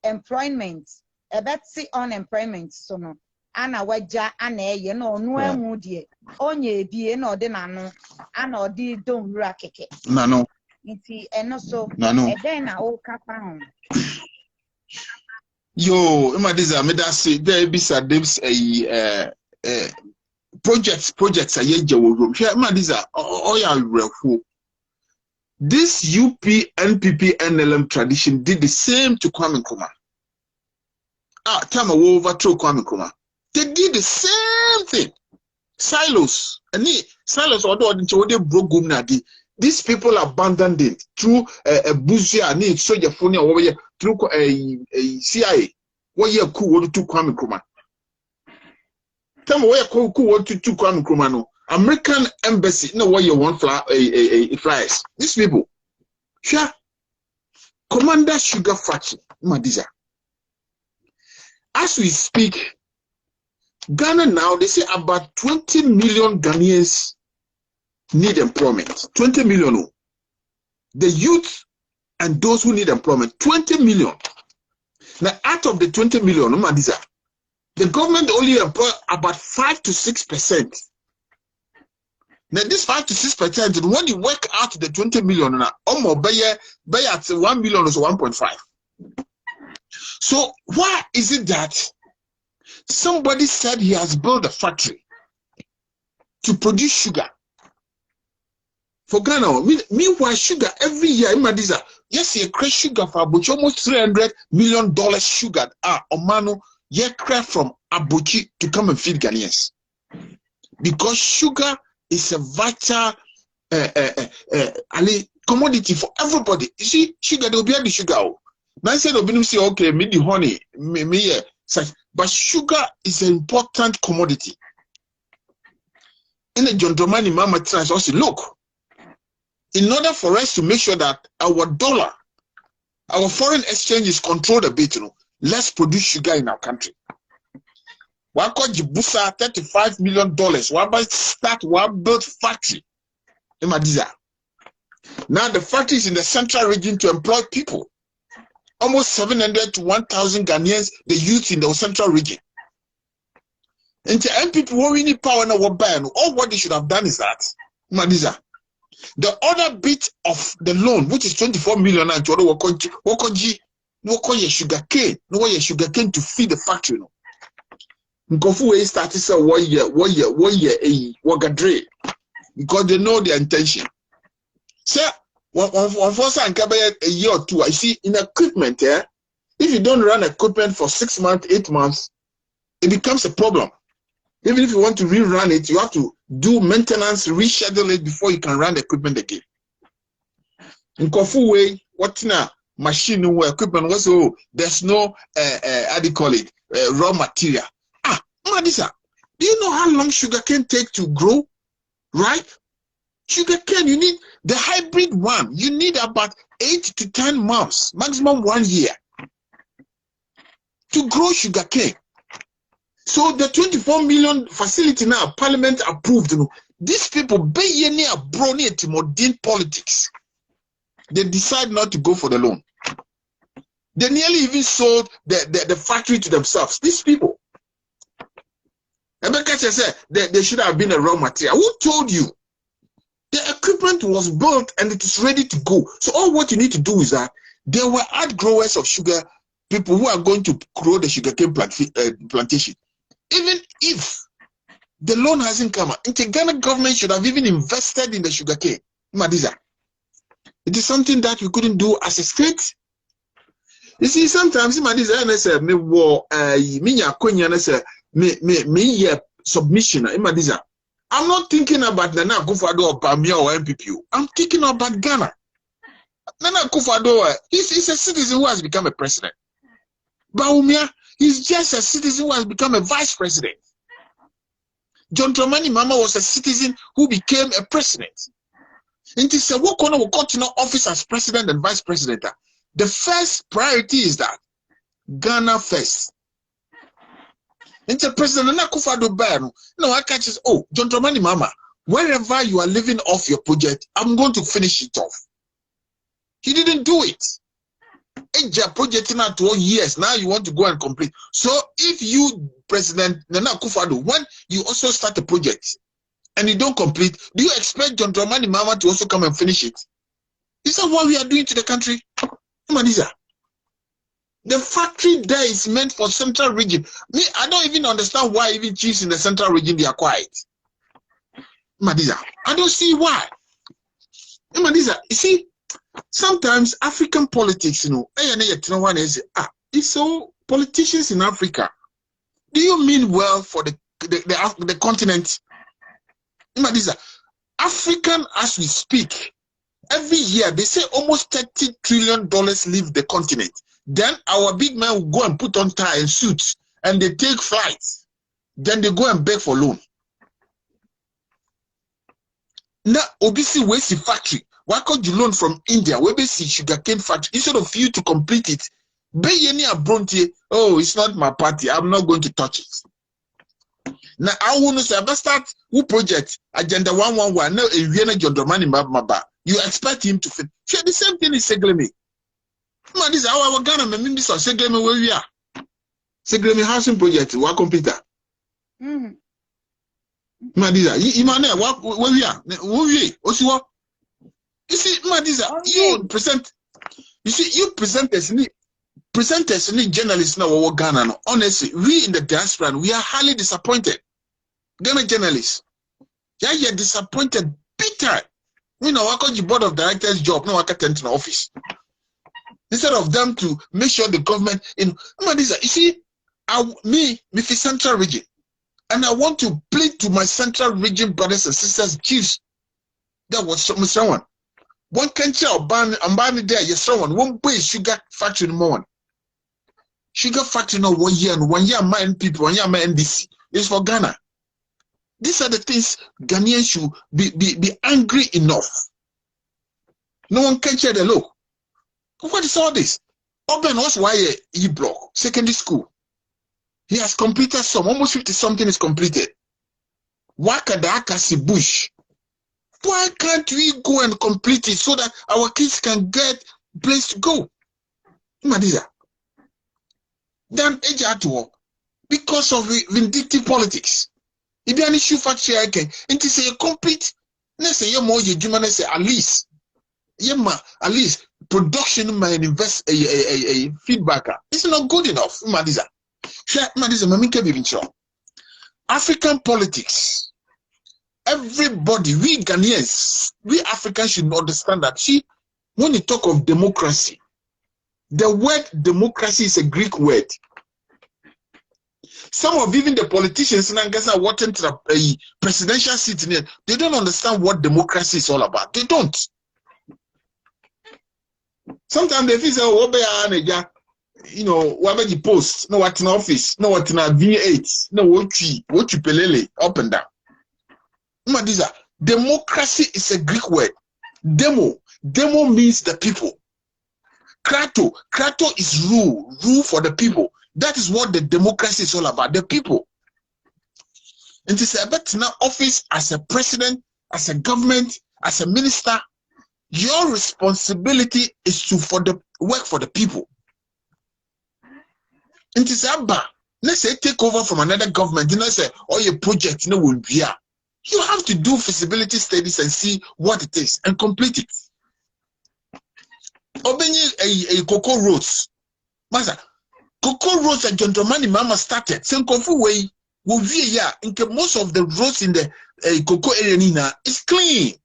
employment a betsi unemployment so no ana waja ana ye no no anwu die onye bie na ode nano ana ode don wura keke nano nti eno so nano then na o kapa hon yo imadiza me da say there be sadebs projects are yet jaworo hwe imadiza oya refu. This UP NPP NLM tradition did the same to Kwame Nkrumah. Time I overthrow Kwame Nkrumah. They did the same thing. Silos. And silos although they broke gumnadi. These people abandoned it through a Buzia need soldier phone over here through a CIA. What year cool to Kwame Nkrumah? Tell me where cool to Kwame Nkrumah no. American embassy, no what you want flyers. These people, sure. Commander Sugar Factory, Madiza. As we speak, Ghana now, they say about 20 million Ghanaians need employment. 20 million. The youth and those who need employment, 20 million. Now, out of the 20 million, Madiza, the government only employ about 5 to 6%. Now this 5 to 6%, when you work out the 20 million, almost buy at 1 million or 1.5. So why is it that somebody said he has built a factory to produce sugar for Ghana? Meanwhile, sugar every year in Madiza, yes, you create sugar for Abuchi, almost $300 million sugar. Omano, you create from Abuchi to come and feed Ghanaians because sugar is a vital commodity for everybody. You see, sugar, they'll be the sugar. Now I said, say, okay, me the honey, me such, but sugar is an important commodity. In a Jondomani Mama Trans also look. In order for us to make sure that our dollar, our foreign exchange is controlled a bit, let's produce sugar in our country. One called Jibusa $35 million. One build factory in IMMA-ADIZA. Now the factory is in the central region to employ people. Almost 700 to 1,000 Ghanaians, the youth in the central region. And the MPU who really power now all what they should have done is that IMMA-ADIZA. The other bit of the loan, which is 24 million, and sugar cane, sugar cane to feed the factory. Nkofu we started say 1 year, because they know their intention. So one for a year or two, I see in equipment if you don't run equipment for 6 months, 8 months, it becomes a problem. Even if you want to rerun it, you have to do maintenance, reschedule it before you can run the equipment again. In Kofu way, what now machine or equipment was there's no how do you call it raw material. IMMA-ADIZA, do you know how long sugar cane take to grow? Right? Sugar cane, you need the hybrid one. You need about 8 to 10 months, maximum 1 year, to grow sugar cane. So the 24 million facility now, Parliament approved. These people, modern politics. They decide not to go for the loan. They nearly even sold the factory to themselves. These people. Emeka said there should have been a raw material. Who told you? The equipment was built and it is ready to go. So all what you need to do is that there were ad growers of sugar, people who are going to grow the sugarcane plantation. Even if the loan hasn't come out, the Ghana government should have even invested in the sugarcane. IMMA-ADIZA. It is something that we couldn't do as a state. You see, sometimes IMMA-ADIZA say me submission IMMA-ADIZA. I'm not thinking about Nana Akufo-Addo or Bamia or MPU. I'm thinking about Ghana. Nana Akufo-Addo, he's a citizen who has become a president. Bawumia, he's just a citizen who has become a vice president. John Dramani Mama was a citizen who became a president. And he said, what will continue office as president and vice president? The first priority is that Ghana first. And the president Akufo-Addo no, I catch this. Oh, John Dramani Mama, wherever you are living off your project, I'm going to finish it off. He didn't do it. Project now 2 years. Now you want to go and complete. So if you, President Nana Akufo-Addo, when you also start a project and you don't complete, do you expect John Dramani Mama to also come and finish it? Is that what we are doing to the country? IMMA-ADIZA. The factory there is meant for central region. Me, I don't even understand why even chiefs in the central region they are quiet. IMMA-ADIZA. I don't see why. IMMA-ADIZA, you see, sometimes African politics, it's so politicians in Africa. Do you mean well for the continent? IMMA-ADIZA, African, as we speak, every year they say almost $30 trillion leave the continent. Then our big men will go and put on tie and suits and they take flights. Then they go and beg for loan. Now, obviously, where's the factory? Why could you loan from India? Where see sugarcane factory? Instead of you to complete it, oh, it's not my party. I'm not going to touch it. Now, I want to say, I start who project Agenda 111. Now, you expect him to fit. The same thing is Seglemi. Man, this is our Ghana. Maybe so Seglemi where we are. Seglemi housing project. What computer? Man, this is where we are. Where we are? You see, man, this is you present. You see, you presenters need journalists now over Ghana. No. Honestly, we in the diaspora, we are highly disappointed. Ghana journalists, yeah, you're disappointed, bitter. You know, I got the board of directors job, no, I can't enter the office. Instead of them to make sure the government, you see, me for central region, and I want to plead to my central region brothers and sisters, chiefs. That was someone. One country or ban there, yes, someone won't pay sugar factory no more. Sugar factory no 1 year and 1 year my people, 1 year my NDC. It's for Ghana. These are the things Ghanaians should be angry enough. No one can share the look. What is all this? Oben was why E-block, secondary school. He has completed some, almost 50 something is completed. Wakadakasi Bush. Why can't we go and complete it so that our kids can get a place to go? Madiza. Then Ejato, because of vindictive politics. If you have an issue factory, I can. And to say a complete, let's say you're more, you say at least. At least production might invest a feedbacker. It's not good enough. Madiza. African politics. Everybody, we Ghanaians, we Africans should understand that. See, when you talk of democracy, the word democracy is a Greek word. Some of even the politicians in Angasa wanting to a presidential seat in it, they don't understand what democracy is all about. They don't. Sometimes they feel say, you know, what you post, no what in office, no what in a V8, no what you pelele up and down. Madiza, democracy is a Greek word. Demo means the people. Krato is rule for the people. That is what the democracy is all about, the people. And it's about now office as a president, as a government, as a minister. Your responsibility is to work for the people. And it's about, let's say, take over from another government. You know, say, all your projects, you know, will be here. You have to do feasibility studies and see what it is and complete it. Obenye a cocoa roads. Master, cocoa roads and gentleman mama started. Same Kofu way will be here. And most of the roads in the cocoa area Nina is clean.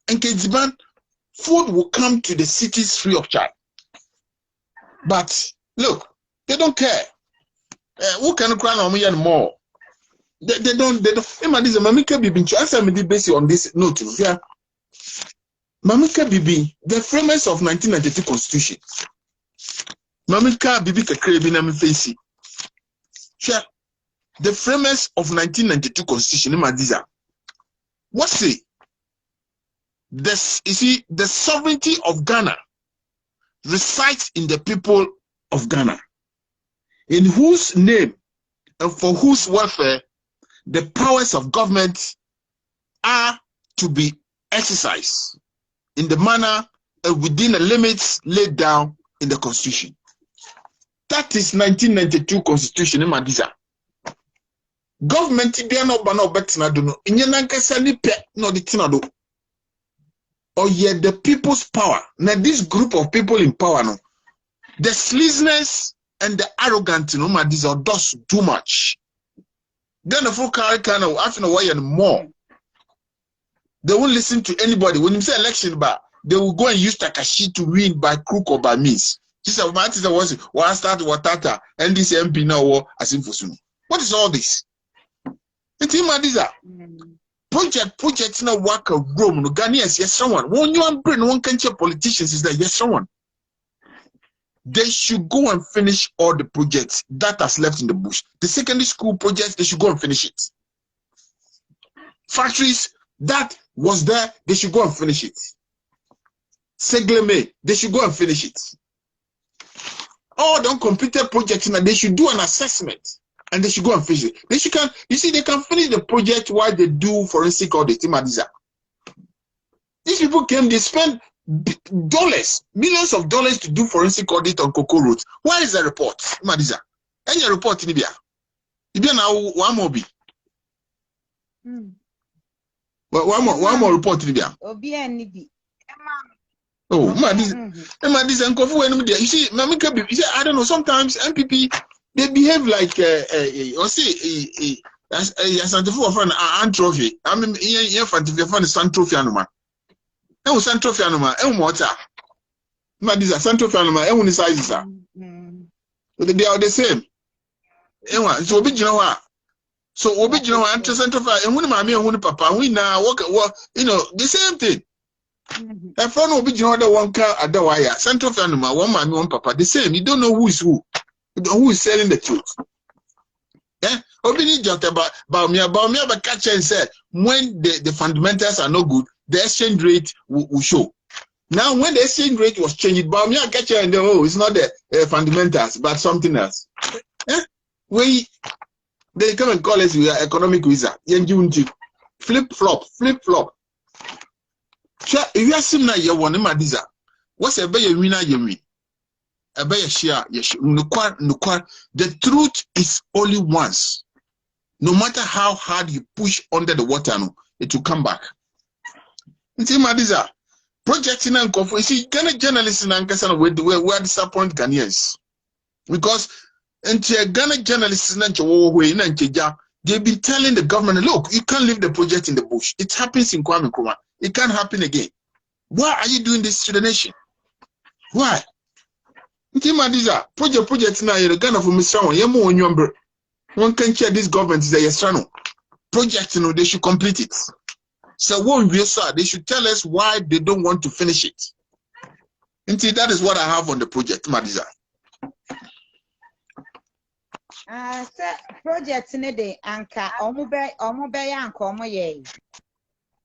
And Kejiban, food will come to the cities free of charge. But look, they don't care. Who can cry on me anymore? They don't. Imagine Mamika Bibi. Answer me based on this note. Yeah. Mamika Bibi, the framers of 1992 Constitution. Mamika Bibi Kakrebi na mfesi. Sure. The framers of 1992 Constitution. IMMA-ADIZA. What say? This, you see, the sovereignty of Ghana resides in the people of Ghana, in whose name and for whose welfare the powers of government are to be exercised in the manner and within the limits laid down in the Constitution. That is 1992 Constitution. IMMA-ADIZA. Government be no bana obetina do no enye nankasa ni pe no de tina do. Or yet the people's power. Now this group of people in power, no, the sleaziness and the arrogance, no, IMMA-ADIZA does too much. Then the folk kind of after a while and more. They won't listen to anybody. When you say election bar, they will go and use Takashi to win by crook or by means. This is what was start Watata NDC MP now or as in Fosunu. What is all this? It's IMMA-ADIZA. Project now work a room. No Ghanaians, yes, someone. When you bring one country politicians is that yes, someone. They should go and finish all the projects that has left in the bush. The secondary school projects, they should go and finish it. Factories that was there, they should go and finish it. Segleme, they should go and finish it. All the uncompleted projects, they should do an assessment. And they should go and finish it. They should they can finish the project while they do forensic audit. IMMA-ADIZA. These people came, they spent dollars, millions of dollars to do forensic audit on cocoa roads. Where is the report? IMMA-ADIZA. Any report in Libya? Libya now one more be. One more report in Libya. Oh, IMMA-ADIZA and Kofu when you see, I don't know, sometimes MPP they behave like or say a friend trophy. I mean, trophy anuma. Trophy anuma. IMMA-ADIZA trophy anuma. Sizes are. They are the same. So original and trophy. And when mommy and when papa we now work, you know, the same thing. A friend will be the one car at the wire. Trophy anuma. One mommy, one papa. The same. You don't know who is who. Who is selling the truth? Obini Joteba Baumia but catch and said when the fundamentals are not good, the exchange rate will show. Now when the exchange rate was changed, Baumia catch and it's not the fundamentals, but something else. They come and call us we are economic wizard. Flip flop. If you are seen now you want IMMA-ADIZA. What's a better winner you mean? A better share, yes. The truth is only once. No matter how hard you push under the water, it will come back. It's IMMA-ADIZA. Projecting and you see, journalists in Ankara we disappoint Ghanaians. Because Ghana journalists they've been telling the government, look, you can't leave the project in the bush. It happens in Kwame Nkrumah. It can't happen again. Why are you doing this to the nation? Why? IMMA-ADIZA project now in Ghana for Mr. One can check this government is a yestrano. Project, they should complete it. So one we saw, they should tell us why they don't want to finish it. Indeed, that is what I have on the project, IMMA-ADIZA. Project in the anka omobe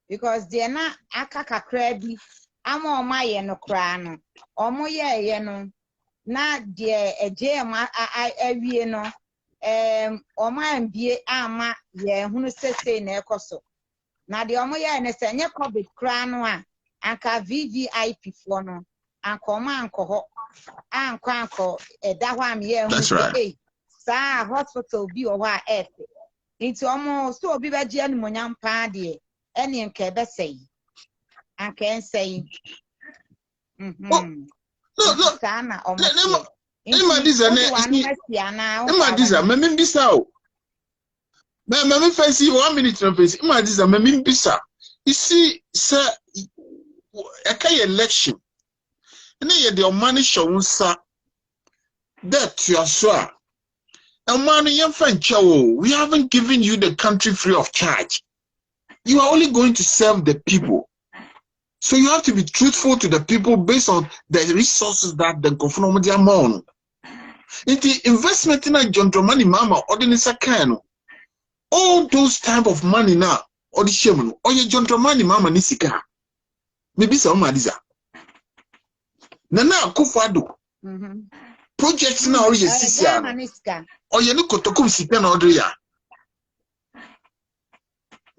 because they are not akaka crabby. I'm on my no crown. Omoye no na dear a jam I no Oma MBA ama ye who say na ekoso. Na the omoye and a senior COVID crown anka VVIP for no anko manko anko dahwam ye who say hospital bi o wa earth into almost so bi baji animonyam pa de ene nke be say anka say no sana IMMA-ADIZA me bisa o me face 1 minute no face IMMA-ADIZA me bisa you see sir a election and ye the money show unsa that you are sure and money we haven't given you the country free of charge. You are only going to serve the people. So you have to be truthful to the people based on the resources that the government amount. In the investment in a money mama or the all those type of money now or the shaman or your money mama nisika. Maybe some IMMA-ADIZA. Nana Kufado. Projects now yes or you look to come sit and order ya.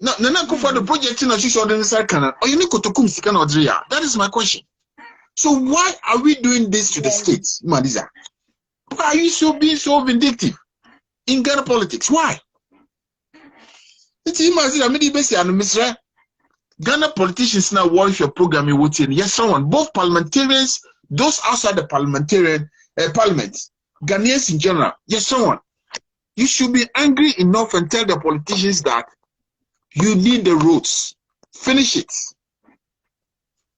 No, Nana for the project in a short in the Canada, or you need to come sit and order ya. That is my question. So why are we doing this to the states, IMMA-ADIZA? Why are you being so vindictive in Ghana politics? Why? It's IMMA-ADIZA, Ghana politicians now watch your program in Wotin. Yes, someone, both parliamentarians, those outside the parliamentarian parliament, Ghanaians in general. Yes, someone. You should be angry enough and tell the politicians that you need the roads. Finish it.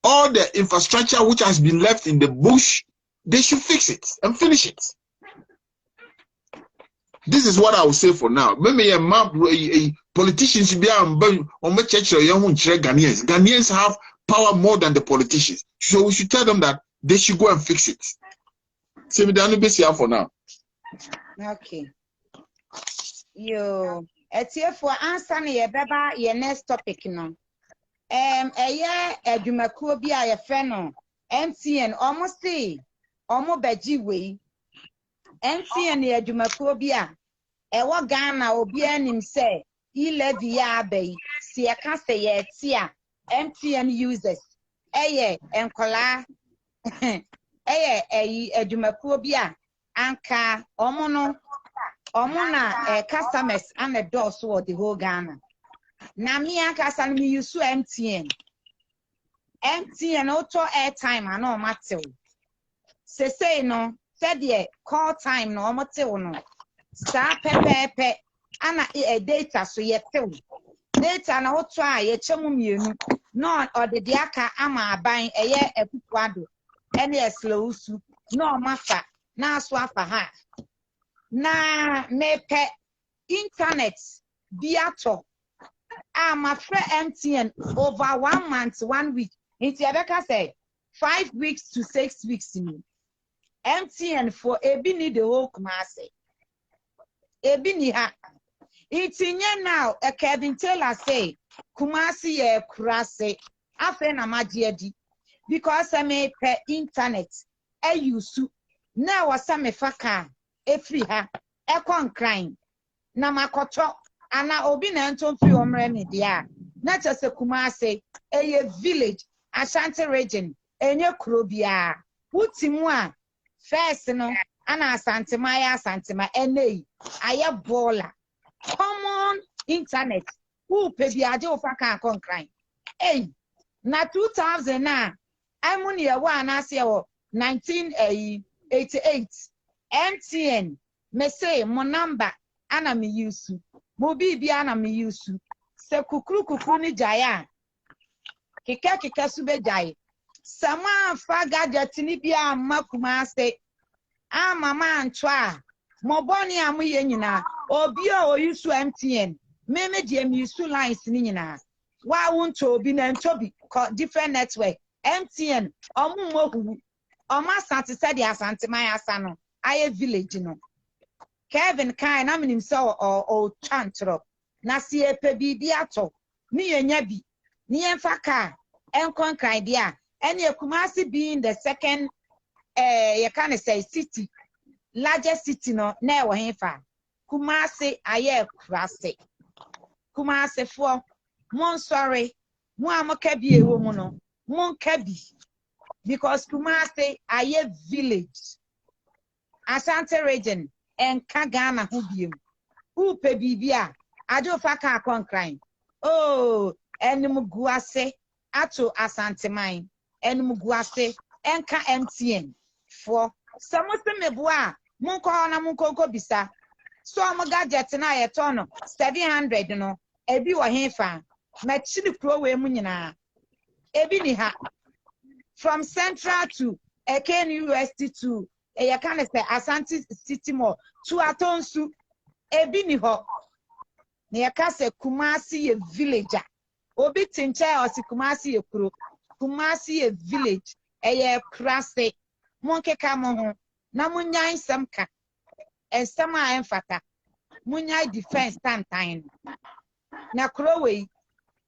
All the infrastructure which has been left in the bush, they should fix it and finish it. This is what I will say for now. Maybe politicians should be on my church or Ghanaians. Ghanaians have power more than the politicians. So we should tell them that they should go and fix it. So we don't be here for now. Okay. Yo, it's here for answer ye beba your next topic no. Edumakuo bi a ye fe no. MTN almost say omo beji we. MTN edumakuo bi a ewo Ghana obi anim say levy ya be si e ka say ye ti a MTN users enkola edumakuo bi a anka omo na customers and the doors for the whole Ghana. Na me anka san me use MTN auto airtime and no matter. Say no, said ye call time no matter no. Star pepe ana data so ye tell. Data na auto ye chemu mienu. No or the diaka ama buying a pukwado. Any slow soup. No matter. Na swafa ha. Na mepe internet biato. My friend MTN over 1 month, 1 week. Into Rebecca say 5 weeks to 6 weeks to me. MTN for Ebini the whole Kumase. Ebini ha Itinye now, a Kevin Taylor say, Kumasi ye kurase, afe na majedi, because I may per internet, yusu, na wasame faka, free ha, kon crying, na makoto, ana obi na nton free omreni dia, not just a Kumasi, a village, Ashanti region, enye krobia, utimwa, first no, ana santimaya santima, ene, aya bola. Common internet. Who pay the idea of a car crying? Hey, na 2000 na. I'm only a one as year 1988. MTN. Me say mo number ana me use. Mo bibi ana me use. Se kukru ni jaya. Kika sube jaya. Sama fa gadget ni bia makuma se. Mama antwa. Mo boni amu ye nyina. Obi o use MTN. Me di use lines ni nyina. Wa wonto obi na ntobi different network. MTN omu mohu. Oma asante said the asante my asano. Aye village no. Kevin kai na minim se o chantro. Na si epe bibi ato. Ni enya bi. Ni emfa ka. Enkon kran dia. Eni Kumasi being the second you can say city. Largest city no na ewo henfa. Kumasi aye krase. Kumasi for mon sorry. Mo amoka bi ewo mu no. Mon kabi. Because Kumasi aye village. Asante region and Kagana hubium. Upe bibia. Ajo faka konkrine. Oh, enumuguase ato Asante mine. Enumuguase enka MTN for some mebua. Munko na munko bisa. So I'm gadget na ye tono 700 no. Ebi wa henfa. Machini pro we munyina. Ebi ni ha. From Central to KNUST to you can say Asante City Mall to Atonsu. Ebi ni ho. Ne yakase Kumasi ye villager. Obi tinche osi Kumasi ye kuro. Kumasi ye village. Eye krase. Monke kamoho. Na munyai samka. Esama emfata. Munyai defense time. Na krowe.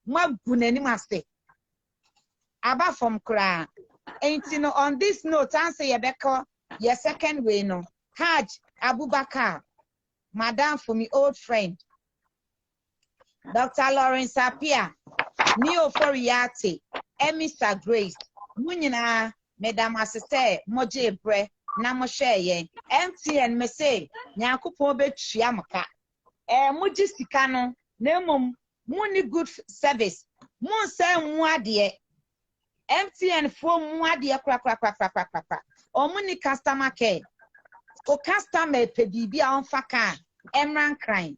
Mabuneni maste. Aba from kra. Ain't you know on this note, answer your beko, your second way no. Haj Abubakar. Madam for me old friend. Dr. Lawrence Apia. Neo Foriate. Emisa Grace. Munyina. Madam Assistant. Moje Bre. Namo share MTN me say nyankopon betua maka muji sika no na mum muni good service mun say mu ade MTN fo mu ade kra o muni customer care o customer pe bibia on faka emran crime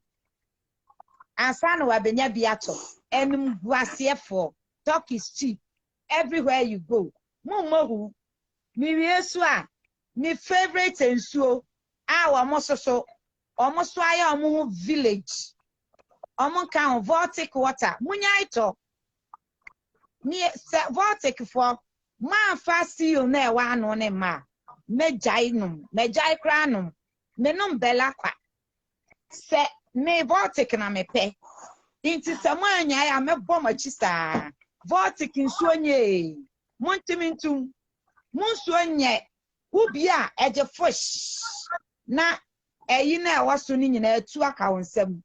ansa no wabenya biato enum guase for talk is cheap everywhere you go mun mohu mi wiesu a my favorite ensuo our mososo almost why village can vortic water munyaito ni vortic for man fast you na wa no ne ma mejai kranum menum bela kwa se me vortic na mepe inti samanya ya mebọ machi sa vortic nsuo nye muntimintum munsuo nye ubia eje fresh na eyi na waso ni nyina atu aka wonsam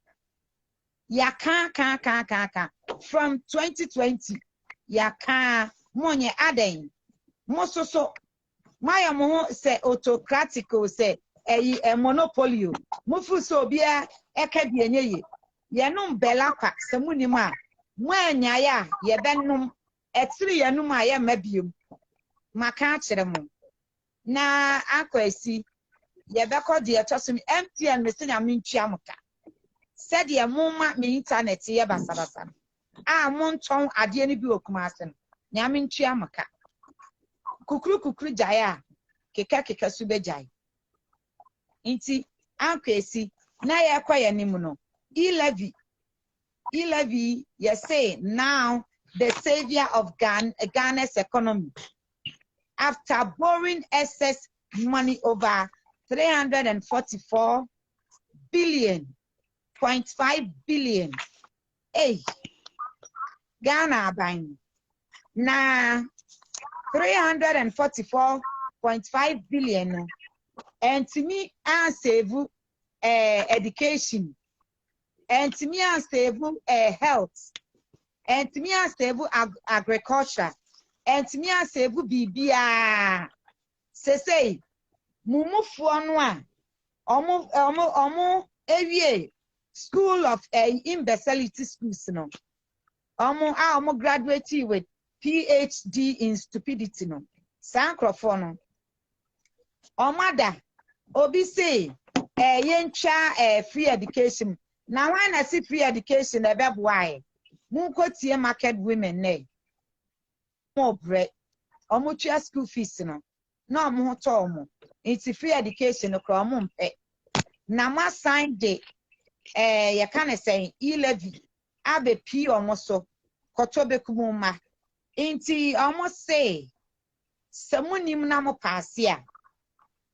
ya ka from 2020 ya ka monye aden mososo maya mo se autocratic se eyi monopoly mufu so bia eka bi enye ye num bela kwa samunim a mo anya ya ye benum etiri ye num a ye mabiem maka akere mo na KWESI yebeko de etoso MTN me senya mentwa muka said ye mumma me internet ye basabasa monton ade ni bi okumase no nya mentwa muka kukru jaya keka sube jai inti KWESI na ye kwaye nimu no e-levy ye say now the savior of Ghana's economy after borrowing excess money over 344 billion 0.5 billion. Hey, Ghana buying. Na 344.5 billion. And to me, I save education. And to me, I save health. And to me, I save agriculture. And to me, I save BBA. Say, Mumu Fuanwa, Omo, every school of imbecility schools, no. Omo graduate with PhD in stupidity, no. Sancrophone. Omada, Obi say, yencha free education. Now, when I see free education, about why? Munko tie market women, nay. More bread. Omucha school fees, no. No more tomo. It's free education, no cromum pay. Nama sign day. You can't say, e-levy. Abe P almost so. Kotobe kumuma. Inti almost say. Someone namo passia.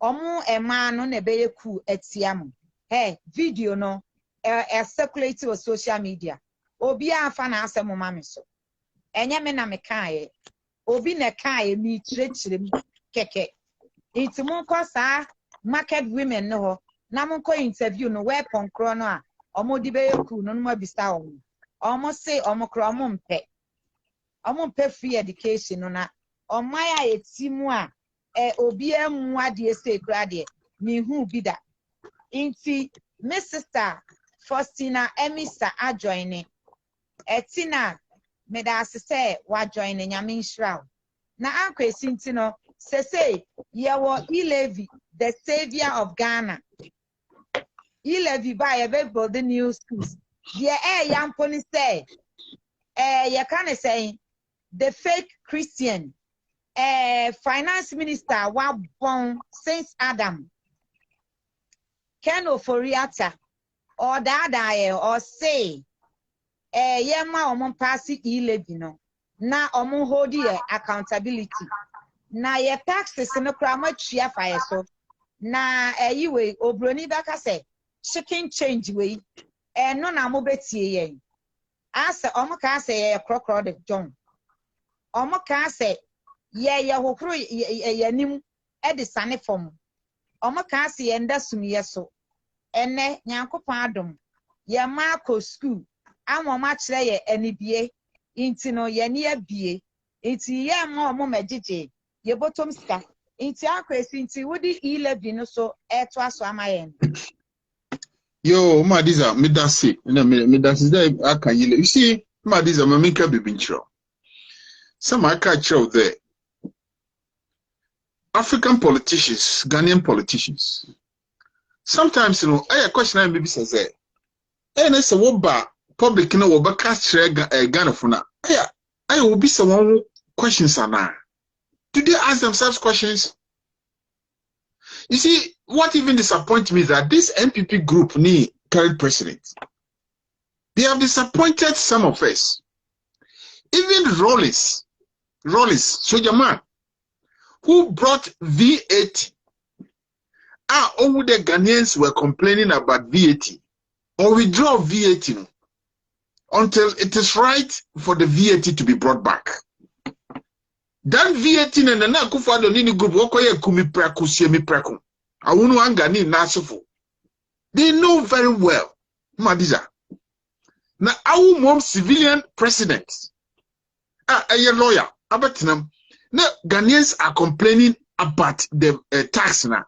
Omu man on a beye ku etiamu. Hey, video no. Circulate on social media. Obi a fan answer mo mami so. Enya me na me kae. Obi na kae mi chire keke. It's mon kosa market women no. Na mon ko interview no weapon kro no a. Omo di be ku no mo bisa omo. Omo say omo kro omo mpe. Omo mpe free education no na. Omaya etimu a obi emu ade ese kra de. Mi hu bi da. Inti me sister Wastlyna Emisa ajoine. Etina meda asese wa join nyame nshraw. Na KWESI ntino say yewo Elevi, the savior of Ghana. Elevi by a build the new schools. Ye young pony say you can say the fake Christian finance minister wa born Saint Adam Ken Oforiata or dada or say yema omon passing Elevi no na omon hold accountability na ye taxes no krama chia fire so na yiwe obroni baka say chicken change we no na mo betie yen asa omo ka say ye krokro de john omo ka say ye hokro yanim e de sane fom omo ka say ye nda sumiye so ene nyankopon adom ye ma ko school amoma kire ye anibie inti no ye ne abie inti ye ma omo magije ye bottom ska inti KWESI inti wodi Elevi no so eto aso amayen. Yo, MPU-ADIZA, midasi. Midasi there akanyile. You see, MPU-ADIZA mamika bibinchro. Some I catch out there. African politicians, Ghanaian politicians. Sometimes, you know, I question I maybe says there. And it's a woba public, you know, woba catch Ghana for now. I will be someone questions are now. Do they ask themselves questions? You see, what even disappoints me is that this MPP group need current president. They have disappointed some of us. Even Rollins, soldier man, who brought VAT. All the Ghanaians were complaining about VAT or withdraw VAT until it is right for the VAT to be brought back. That VAT and the Nakufado Nini group, Okoye Kumi Praku, Semi Praku. I won't want Ghani Nasofo. They know very well, MPU-ADIZA. Now, our mom civilian president, a lawyer, Abatinam. Now, Ghanaians are complaining about the tax now.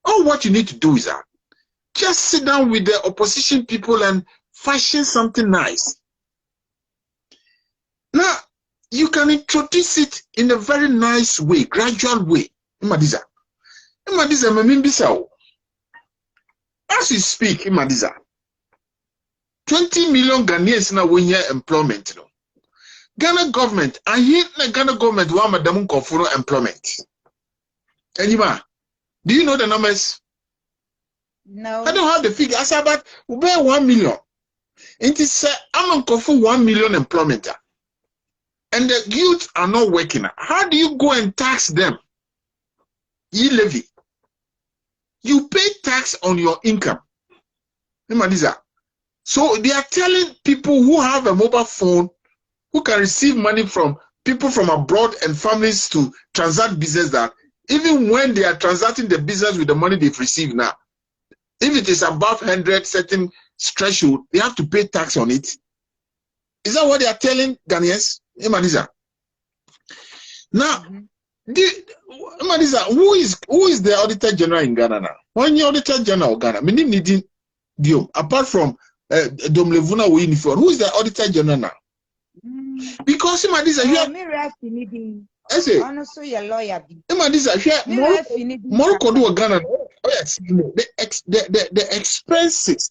All what you need to do is just sit down with the opposition people and fashion something nice. Now, you can introduce it in a very nice way, gradual way. MPU-ADIZA, as we speak, MPU-ADIZA, 20 million Ghanaians now win year employment. Ghana government, and here the Ghana government want Madam Kofuro employment. Anyway, do you know the numbers? No. I don't have the figure. I said, but we pay 1 million. It is I'm for 1 million employment. And the youth are not working. How do you go and tax them? You levy. You pay tax on your income. MPU-ADIZA. So they are telling people who have a mobile phone, who can receive money from people from abroad and families to transact business, that even when they are transacting the business with the money they've received now, if it is above 100 certain threshold, they have to pay tax on it. Is that what they are telling Ghanaians? IMMA-ADIZA. Now, IMMA-ADIZA, who is the Auditor General in Ghana now? When you Auditor General of Ghana, meaning needing deal apart from Domlevuna uniform, who is the Auditor General now? Because IMMA-ADIZA, I say, honestly, a lawyer. IMMA-ADIZA, Morocco do Ghana. Oh yes, the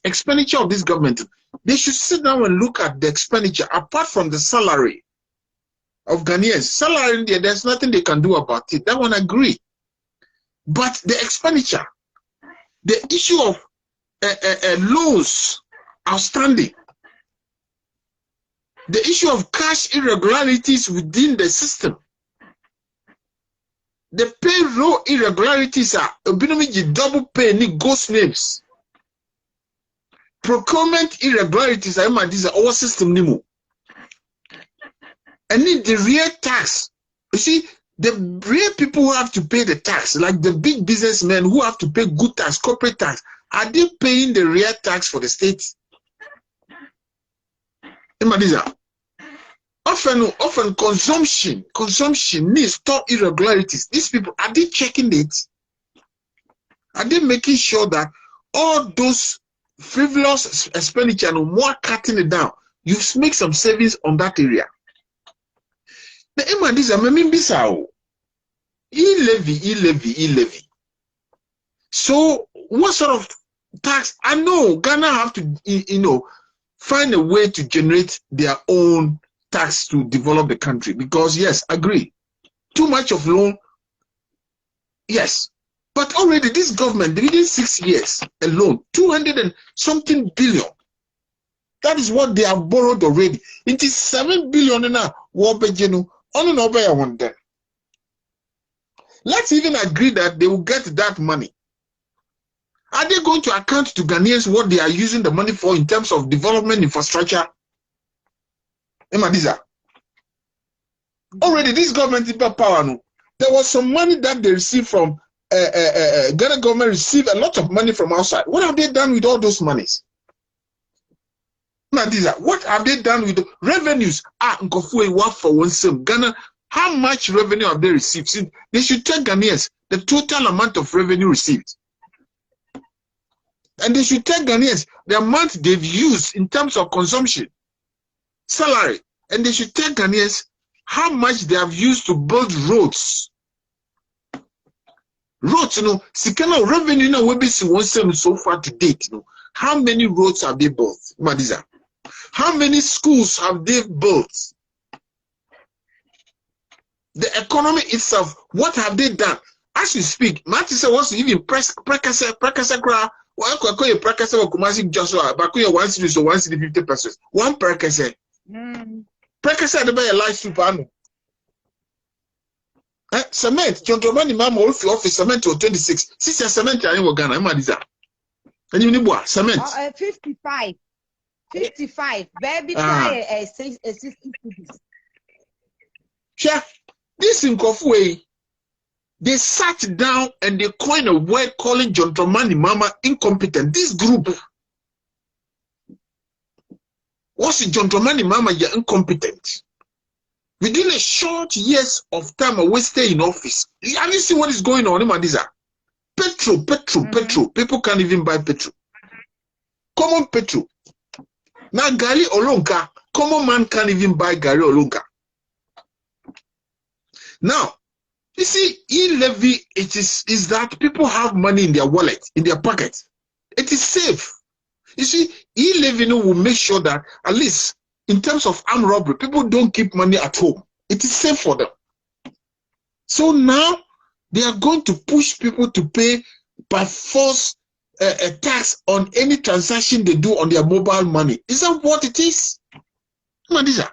expenditure of this government, they should sit down and look at the expenditure apart from the salary of Ghanaians. Salary, there's nothing they can do about it. That one I agree. But the expenditure, the issue of loans outstanding, the issue of cash irregularities within the system, the payroll irregularities are double pay ni ghost names. Procurement irregularities are IMMA-ADIZA our system nimo. And need the real tax. You see, the real people who have to pay the tax, like the big businessmen who have to pay good tax, corporate tax, are they paying the real tax for the state? IMMA-ADIZA. Often consumption needs stop irregularities. These people, are they checking it? Are they making sure that all those frivolous expenditure and more cutting it down, you make some savings on that area? The IMMA-ADIZA, levy. So what sort of tax? I know Ghana have to, find a way to generate their own tax to develop the country, because yes, agree, too much of loan, yes, but already this government within 6 years alone, 200 and something billion, that is what they have borrowed already. It is 7 billion now. Let's even agree that they will get that money. Are they going to account to Ghanaians what they are using the money for in terms of development infrastructure? IMMA-ADIZA. Already this government in power, no, there was some money that they received from Ghana government received a lot of money from outside. What have they done with all those monies? IMMA-ADIZA, what have they done with the revenues? For one same Ghana, how much revenue have they received? See, they should tell Ghanaians the total amount of revenue received. And they should tell Ghanaians the amount they've used in terms of consumption, salary, and they should tell Ghanaians how much they have used to build roads. Roads, Sikana revenue now will be so far to date. How many roads have they built? IMMA-ADIZA. How many schools have they built? The economy itself, what have they done? As you speak, Matisa wants to even prekasa one just 1 cedi, so 1 cedi 50 pesos. One prekasa. Prekasa the buy a life super. Cement, gentleman, Imam office cement to 26. Sister cement, I know Ghana, IMMA-ADIZA. And you need cement. 55. 55. Baby, try a 60 cedis. Sure. This in Kofuwe, they sat down and they coined a word calling John Dramani Mama incompetent. This group, what's John Dramani Mama? You're incompetent. Within a short years of time, we stay in office. Have you seen what is going on, IMMA-ADIZA? Petrol. People can't even buy petrol. Common petrol. Now, Gary Olonka, common man can't even buy Gary Olonka. Now, you see, e-levy, is that people have money in their wallet, in their pocket. It is safe. You see, e-levy will make sure that at least in terms of armed robbery, people don't keep money at home. It is safe for them. So now they are going to push people to pay by force a tax on any transaction they do on their mobile money. Is that what it is? IMMA-ADIZA.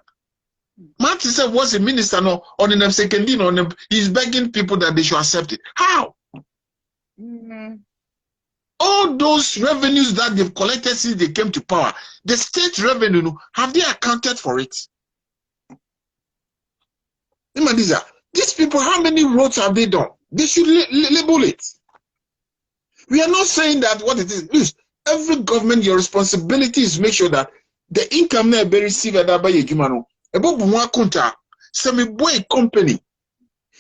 Matisa was a minister on the second, he's begging people that they should accept it. How? all those revenues that they've collected since they came to power, the state revenue, have they accounted for it? IMMA-ADIZA, these people, how many roads have they done? They should label it. We are not saying that what it is. Please, every government, your responsibility is make sure that the income they receive at by Jumano, above one conta, semi boy company.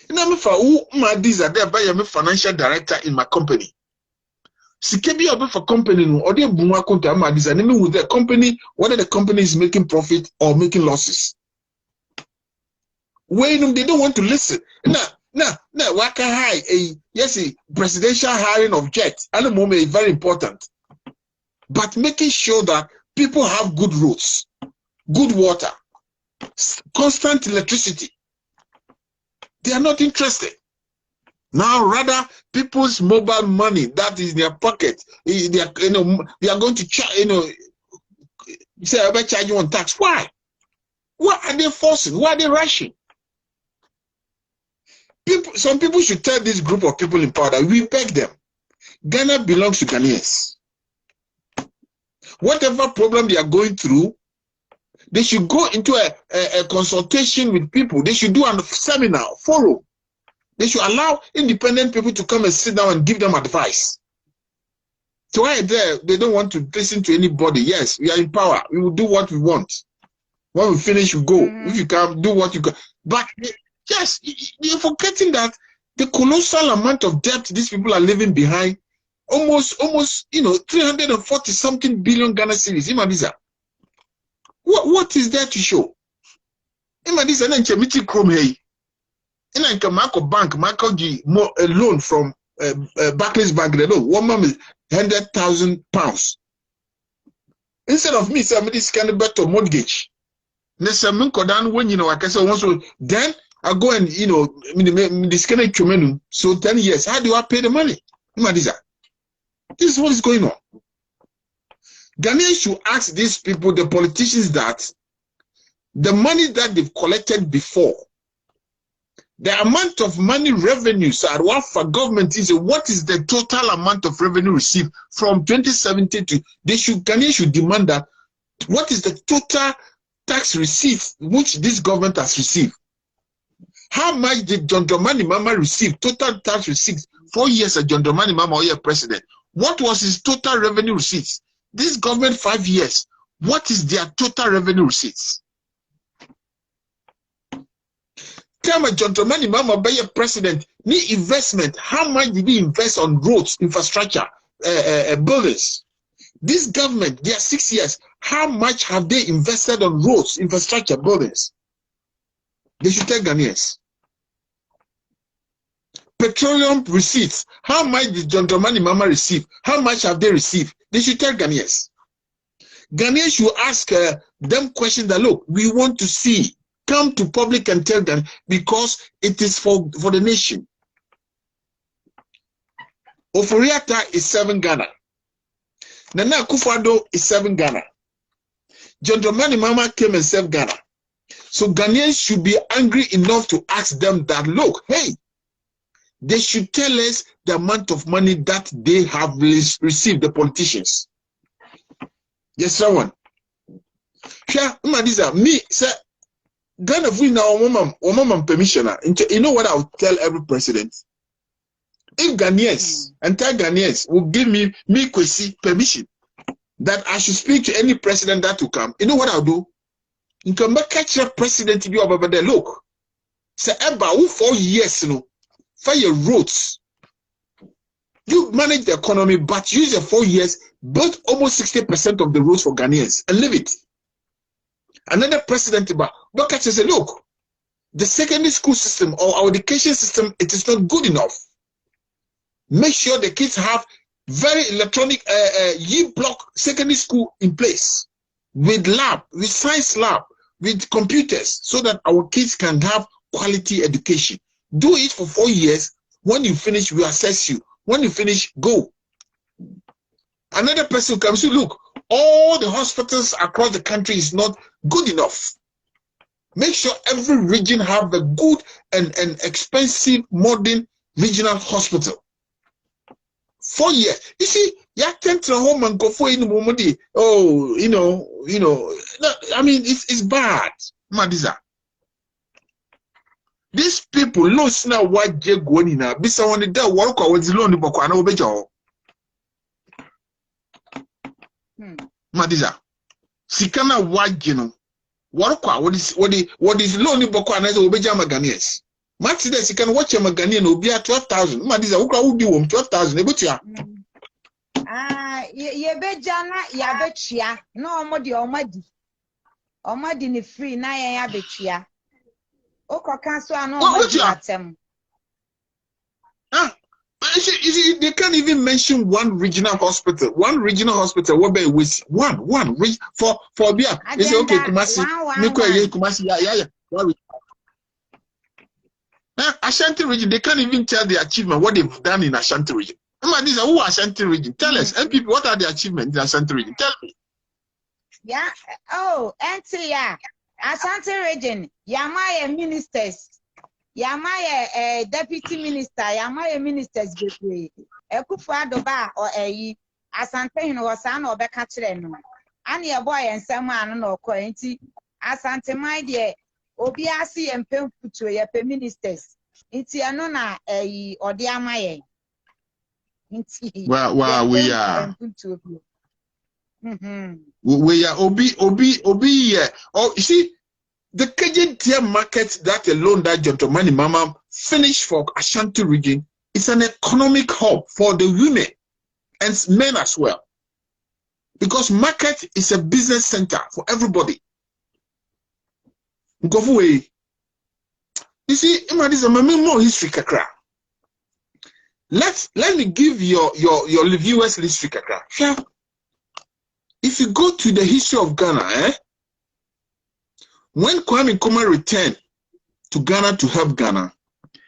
And for who IMMA-ADIZA, they buy a financial director in my company. Sikebi obe for company no, or they bunwa conta IMMA-ADIZA, name with the company, whether the company is making profit or making losses. When they don't want to listen. Now, waka high, yes, a presidential hiring of jets, at the moment is very important. But making sure that people have good roads, good water, constant electricity. They are not interested. Now, rather, people's mobile money that is in their pocket, they are going to charge, say, I will charge you on tax. Why? What are they forcing? Why are they rushing? Some people should tell this group of people in power that we beg them. Ghana belongs to Ghanaians. Whatever problem they are going through, they should go into a consultation with people. They should do a seminar, forum. They should allow independent people to come and sit down and give them advice. So why they don't want to listen to anybody. Yes, we are in power. We will do what we want. When we finish, we go. If you can do what you can. But yes, you're forgetting that the colossal amount of debt these people are leaving behind, almost 340 something billion Ghana cedis. IMMA-ADIZA, what is there to show? IMMA-ADIZA na nchemiti krom hey. Ina nka Marco Bank, Marco G a loan from Barclays Bank. They know one month is £100,000. Instead of me saying this kind of better mortgage, when then I go and this kind of so 10 years. How do I pay the money? IMMA-ADIZA, this is what is going on. Ghanaians should ask these people, the politicians, that the money that they've collected before, the amount of money revenues are what for government is, what is the total amount of revenue received from 2017 to Ghanaians should demand that what is the total tax receipts which this government has received. How much did John Dramani Mahama receive? Total tax receipts 4 years as John Dramani Mahama or president. What was his total revenue receipts? This government 5 years. What is their total revenue receipts? Tell me, John Dramani Mahama be a president. Need investment. How much did he invest on roads, infrastructure, buildings? This government, they are 6 years. How much have they invested on roads, infrastructure, buildings? They should tell Ghanaians. Petroleum receipts. How much did John Dramani Mahama receive? How much have they received? They should tell Ghanaians. Ghanaians should ask them questions that, look, we want to see. Come to public and tell them, because it is for the nation. Oforiatta is 7 Ghana. Nana Akufo-Addo is 7 Ghana. John Dramani Mahama came and served Ghana. So Ghanaians should be angry enough to ask them that, look, hey, they should tell us the amount of money that they have received, the politicians. Yes, someone. Yeah, IMMA-ADIZA, me, sir, Ghana, if we now, one permission, you know what I'll tell every president? If Ghanaians, entire Ghanaians will give me KWESI permission that I should speak to any president that will come, you know what I'll do? You can catch a president to be over there. Look, say about 4 years, for your roads. You manage the economy, but use your 4 years, build almost 60% of the roads for Ghanaians and leave it. Another president, look at you say, look, the secondary school system or our education system, it is not good enough. Make sure the kids have very electronic E-block secondary school in place with lab, with science lab, with computers, so that our kids can have quality education. Do it for 4 years. When you finish, we assess you. When you finish, go. Another person comes to look, all the hospitals across the country is not good enough. Make sure every region have a good and expensive modern regional hospital. 4 years. You see, Ya tent home and go for in the oh, I mean, it's bad. Madiza. These people lose now what they go in now. Bisa one day work or was loan book and obejo. Madiza. Sikana wajino. Work what is loan book and as obeja Maganies. Match this, you can watch a Maganian will be at 12,000. Madiza, who would do 12,000? Ye be jana ya betua no omadi ni free na ya betua okoka so ano omadi atem you see, they can't even mention one regional hospital where be with one for Bia. Is it okay Kumasi Kumasi yeah Ashanti region, they can't even tell the achievement what they've done in Ashanti region. These are who are Ashanti region. Tell us, MPP, what are the achievements in Ashanti region? Tell me. Yeah. Oh, yeah. Ashanti region. Yamaya ministers. Yamaya deputy minister. Yamaya ministers. Ekufa doba or Asante was an or Becatren. And your boy and some man no cointy. Asante, my dear. Obiasi and Pemputu, your ministers. It's Yanona or the Amaye. Well, we are. We are Obi, yeah. Oh, you see, the Cajun tier market that alone that gentleman mama finished for Ashanti region is an economic hub for the women and men as well. Because market is a business center for everybody. Go away. You see, this is a more history kakra. Let me give your viewers history kakra. Yeah. If you go to the history of Ghana, when Kwame Nkrumah returned to Ghana to help Ghana,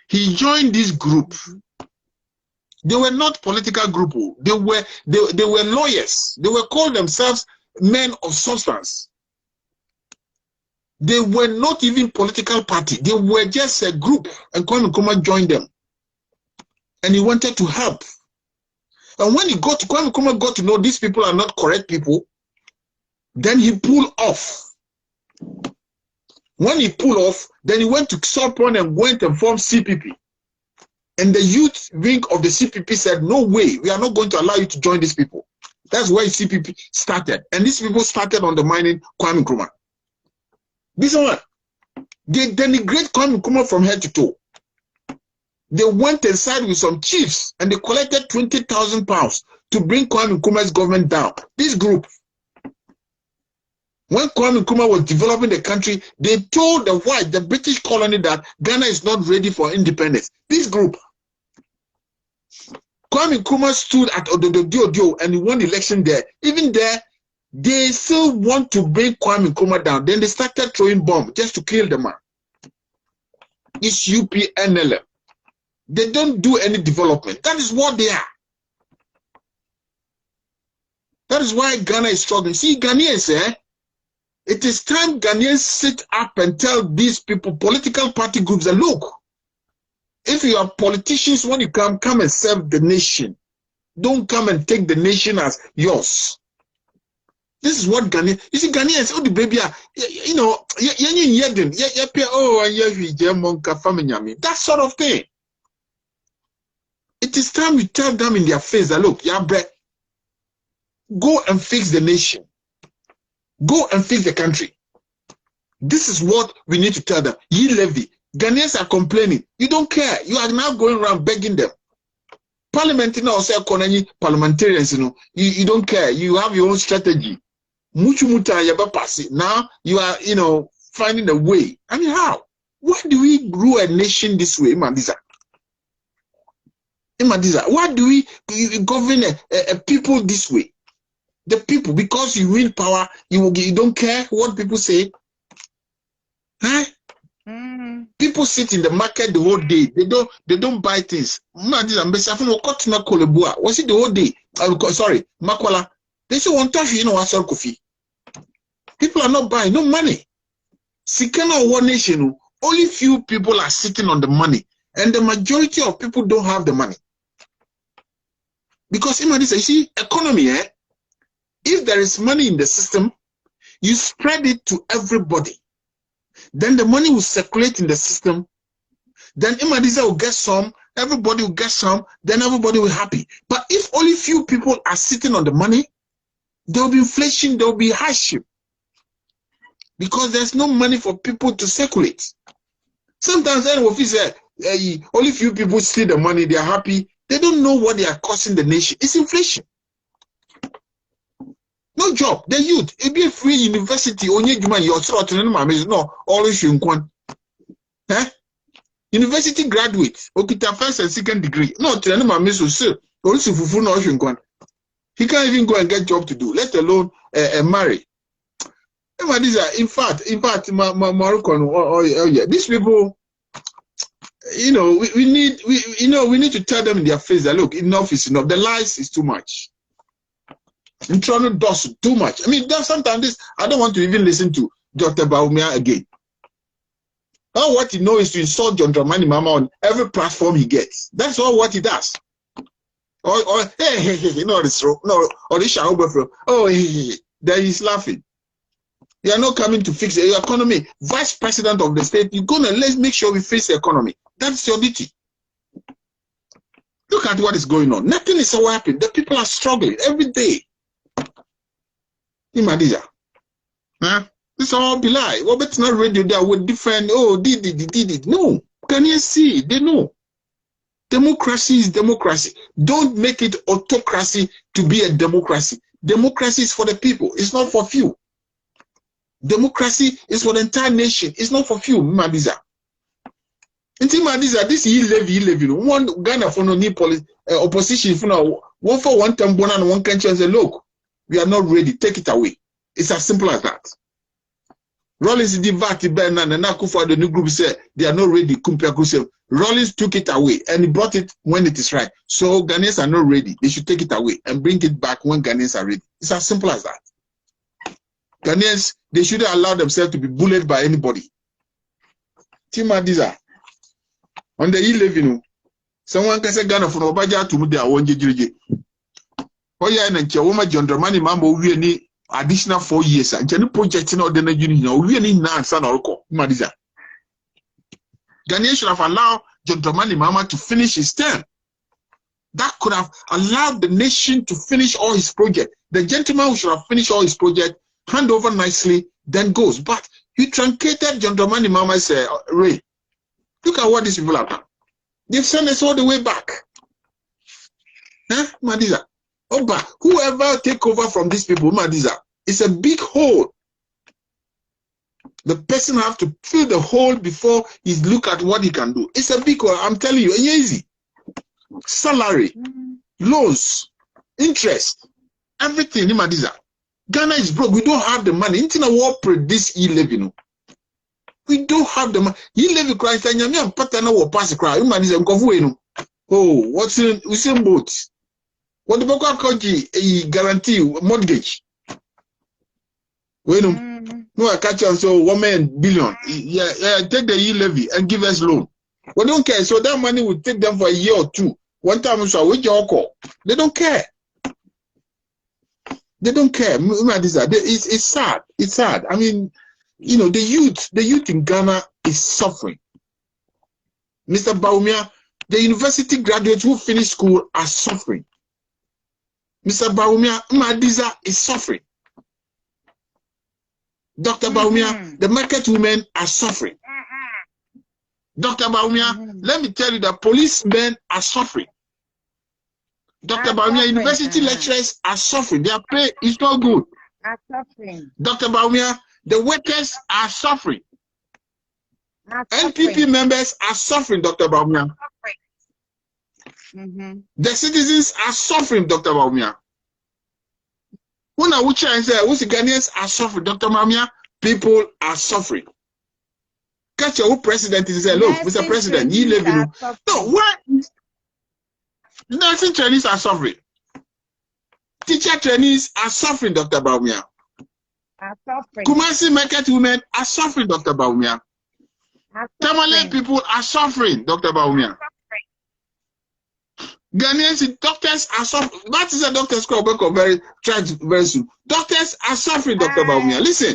he joined this group. They were not political group. They were lawyers. They were called themselves men of substance. They were not even political party. They were just a group, and Kwame Nkrumah joined them. And he wanted to help. And when Kwame Nkrumah got to know these people are not correct people, then he pulled off. When he pulled off, then he went to Sopron and went and formed CPP. And the youth wing of the CPP said, no way, we are not going to allow you to join these people. That's why CPP started. And these people started undermining Kwame Nkrumah. This one, they denigrate Kwame Nkrumah from head to toe. They went inside with some chiefs and they collected 20,000 pounds to bring Kwame Nkrumah's government down. This group, when Kwame Nkrumah was developing the country, they told the British colony that Ghana is not ready for independence. This group, Kwame Nkrumah stood at Ododo and he won the election there. Even there, they still want to bring Kwame Nkrumah down. Then they started throwing bombs just to kill the man. It's UPNLM. They don't do any development. That is what they are. That is why Ghana is struggling. See, Ghanaians, it is time Ghanaians sit up and tell these people, political party groups, that look, if you are politicians, when you come and serve the nation. Don't come and take the nation as yours. This is what Ghanaians, you see, Ghanaians, oh, the baby, that sort of thing. It is time we tell them in their face that, look, go and fix the nation. Go and fix the country. This is what we need to tell them. Ye levy. Ghanaians are complaining. You don't care. You are now going around begging them. Parliamentarians, you don't care. You have your own strategy. Now you are, finding a way. I mean, how? Why do we rule a nation this way, Imadiza? Why do we govern a people this way? The people, because you win power, you don't care what people say. Huh? People sit in the market the whole day. They don't buy things. Was it the whole day? Sorry, Makwala. They say one time coffee. People are not buying, no money. Sikana one nation, only few people are sitting on the money, and the majority of people don't have the money. Because you see, economy, if there is money in the system, you spread it to everybody. Then the money will circulate in the system. Then IMMA-ADIZA will get some, everybody will get some, then everybody will be happy. But if only few people are sitting on the money, there will be inflation, there will be hardship. Because there's no money for people to circulate. Sometimes only few people see the money, they are happy. They don't know what they are costing the nation. It's inflation. No job. The youth, it be a free university. No, always you want. University graduate, okita first and second degree. No, he can't even go and get job to do, let alone marry. In fact, these people, we need to tell them in their face that look, enough is enough. The lies is too much. Internal does too much. I mean, sometimes I don't want to even listen to Dr. Bawumia again. All what he knows is to insult John Dramani Mama on every platform he gets. That's all what he does. Or hey, no, this no, or this shall overflow. Oh, then he's laughing. You are not coming to fix the economy. Vice President of the state, you're gonna let's make sure we fix the economy. That's your duty. Look at what is going on. Nothing is so happening. The people are struggling every day. IMMA-ADIZA. Huh? This all be lie. Well, but it's not radio there with different, did it. No. Can you see? They know. Democracy is democracy. Don't make it autocracy to be a democracy. Democracy is for the people. It's not for few. Democracy is for the entire nation. It's not for few. IMMA-ADIZA. IMMA-ADIZA, this levy. One Ghana for no need opposition for now. One for one term, and one country and say, look, we are not ready. Take it away. It's as simple as that. Rollins did Vati Bernard and Nakufa, the new group said they are not ready. Rollins took it away and he brought it when it is right. So Ghanaians are not ready. They should take it away and bring it back when Ghanaians are ready. It's as simple as that. Ghanaians, they shouldn't allow themselves to be bullied by anybody. IMMA-ADIZA. On the E11, someone can say Ghana for Obaja to Mudia one JJ. Oh, yeah, and Chawoma John Dramani Mambo, we need additional 4 years. And Jenny projecting out the union, we need now son or IMMA-ADIZA. Ghanaians should have allowed John Dramani Mama to finish his term. That could have allowed the nation to finish all his project. The gentleman who should have finished all his project, hand over nicely, then goes. But you truncated John Dramani Mama's Ray. Look at what these people have done. They've sent us all the way back. Huh, IMMA-ADIZA? Oba, whoever take over from these people, IMMA-ADIZA, it's a big hole. The person have to fill the hole before he look at what he can do. It's a big hole. I'm telling you, easy. Salary, loans, interest, everything. IMMA-ADIZA. Ghana is broke. We don't have the money. Into a war this E11. We don't have the money. E11 cries. I'm patana will pass the cry. IMMA-ADIZA. Oh, what's in Usain Bolt? What the Boko a guarantee mortgage? No, I catch on so $1 billion. Yeah, take the E-levy and give us loan. We don't care. So that money will take them for a year or two. One time, so with your call. They don't care. They don't care. It's sad. It's sad. I mean, the youth in Ghana is suffering. Mr. Bawumia, the university graduates who finish school are suffering. Mr. Bawumia, IMMA-ADIZA is suffering. Dr. Bawumia, the market women are suffering. Dr. Bawumia, let me tell you that policemen are suffering. Dr. Bawumia, university lecturers are suffering. Their pay is not good. Dr. Bawumia, the workers are suffering. NPP members are suffering, Dr. Bawumia. The citizens are suffering, Dr. Bawumia. When I would try and say, who's the Ghanaians are suffering, Dr. Bawumia, people are suffering. Catch your president and say, look, Mr. President, you live in. No, what? Nursing trainees are suffering. Teacher trainees are suffering, Dr. Bawumia. Kumasi market women are suffering, Dr. Bawumia. Tamale people are suffering, Dr. Bawumia. Ghanaians, doctors are suffering. That is a doctor's call very soon. Doctors are suffering, Dr. Baumia. Listen.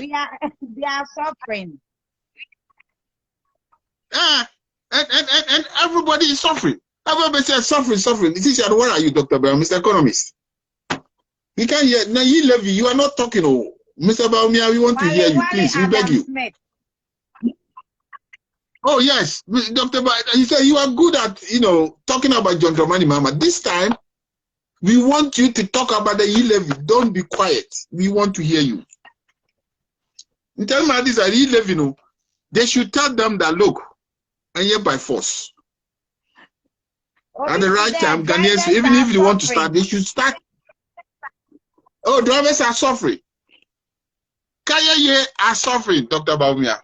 They are suffering. And everybody is suffering. Everybody says suffering. Where are you, Dr. Baumia, Mr. Economist? You can't hear. Now, you are not talking. Oh, Mr. Baumia, we want to hear you, please. We beg you. Smith. Oh, yes, Dr. You say you are good at, talking about John Dramani Mahama. This time, we want you to talk about the E-levy. Don't be quiet. We want to hear you. In terms of this E-levy, they should tell them that, look, and yet by force. At the right time, Ghanaians, even if they want to start, they should start. Oh, drivers are suffering. KWESI are suffering, Dr. Baumia.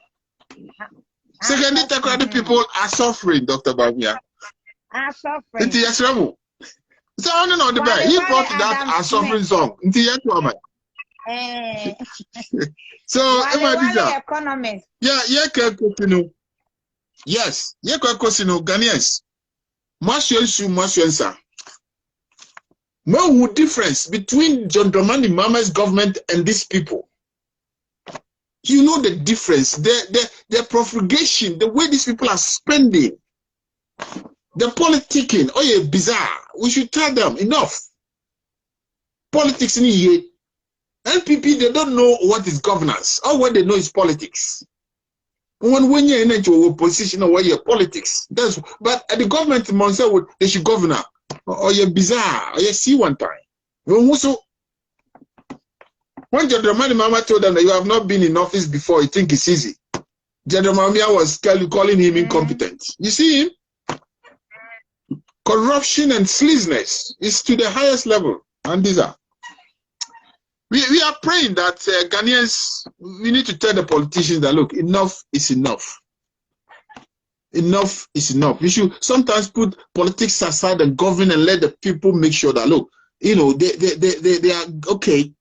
Secondly, technocratic people are suffering, Dr. Baumia. Are suffering. Yes, Remo. So, I don't know the best. He brought that a suffering song. So, economists. Yeah, yes, Ghanaians. Masyensa. No difference between John Dramani Mahama's government and these people. You know the difference, the profligation, the way these people are spending, the politicking. Oh yeah, bizarre. We should tell them enough. Politics in here. NPP, they don't know what is governance. All what they know is politics. When you're in a position or where you're politics, but at the government, they should govern. Or you're bizarre. Or you see one time. When John Dramani Mahama told them that you have not been in office before, you think it's easy. John Dramani was calling him incompetent. You see him? Corruption and sleaziness is to the highest level. And these are. We are praying that Ghanaians, we need to tell the politicians that, look, enough is enough. Enough is enough. We should sometimes put politics aside and govern and let the people make sure that, look, they are okay.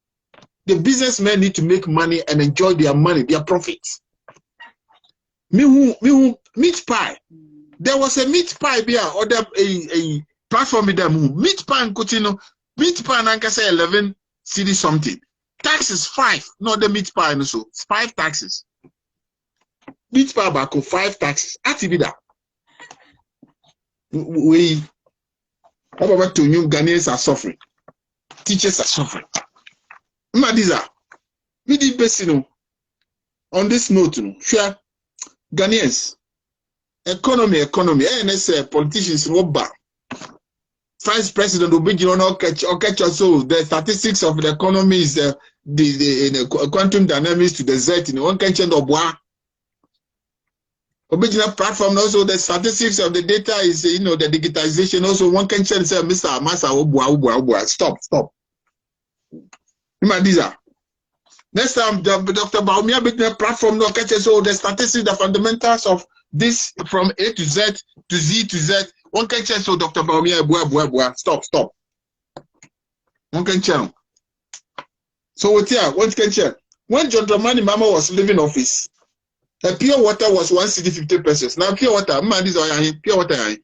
The businessmen need to make money and enjoy their money, their profits. Meat pie. There was a meat pie there, or a platform with them. Meat pie and Coutinho, meat pie and Ankasa 11 cedi something. Taxes 5, not the meat pie and so 5 taxes. Meat pie back 5 taxes. Atibida. We how about to new Ghanaians are suffering. Teachers are suffering. Madiza, we did best, on this note, share Ghanaians, economy, NSA, politicians, robber, Vice President Obidjino catch also the statistics of the economy is the quantum dynamics to the Z, one can change of one. Obidjino platform also the statistics of the data is the digitization also one can change say Mr. Amasa Obua. Stop. Next time, Dr. Baumia business platform no catches so the statistics, the fundamentals of this from A to Z to Z to Z. One can check so Dr. Baumia stop. One can check. So what here? One can check. When John Dramani Mahama was leaving office, the pure water was 1 cedi 50 pesos. Now pure water, pure water.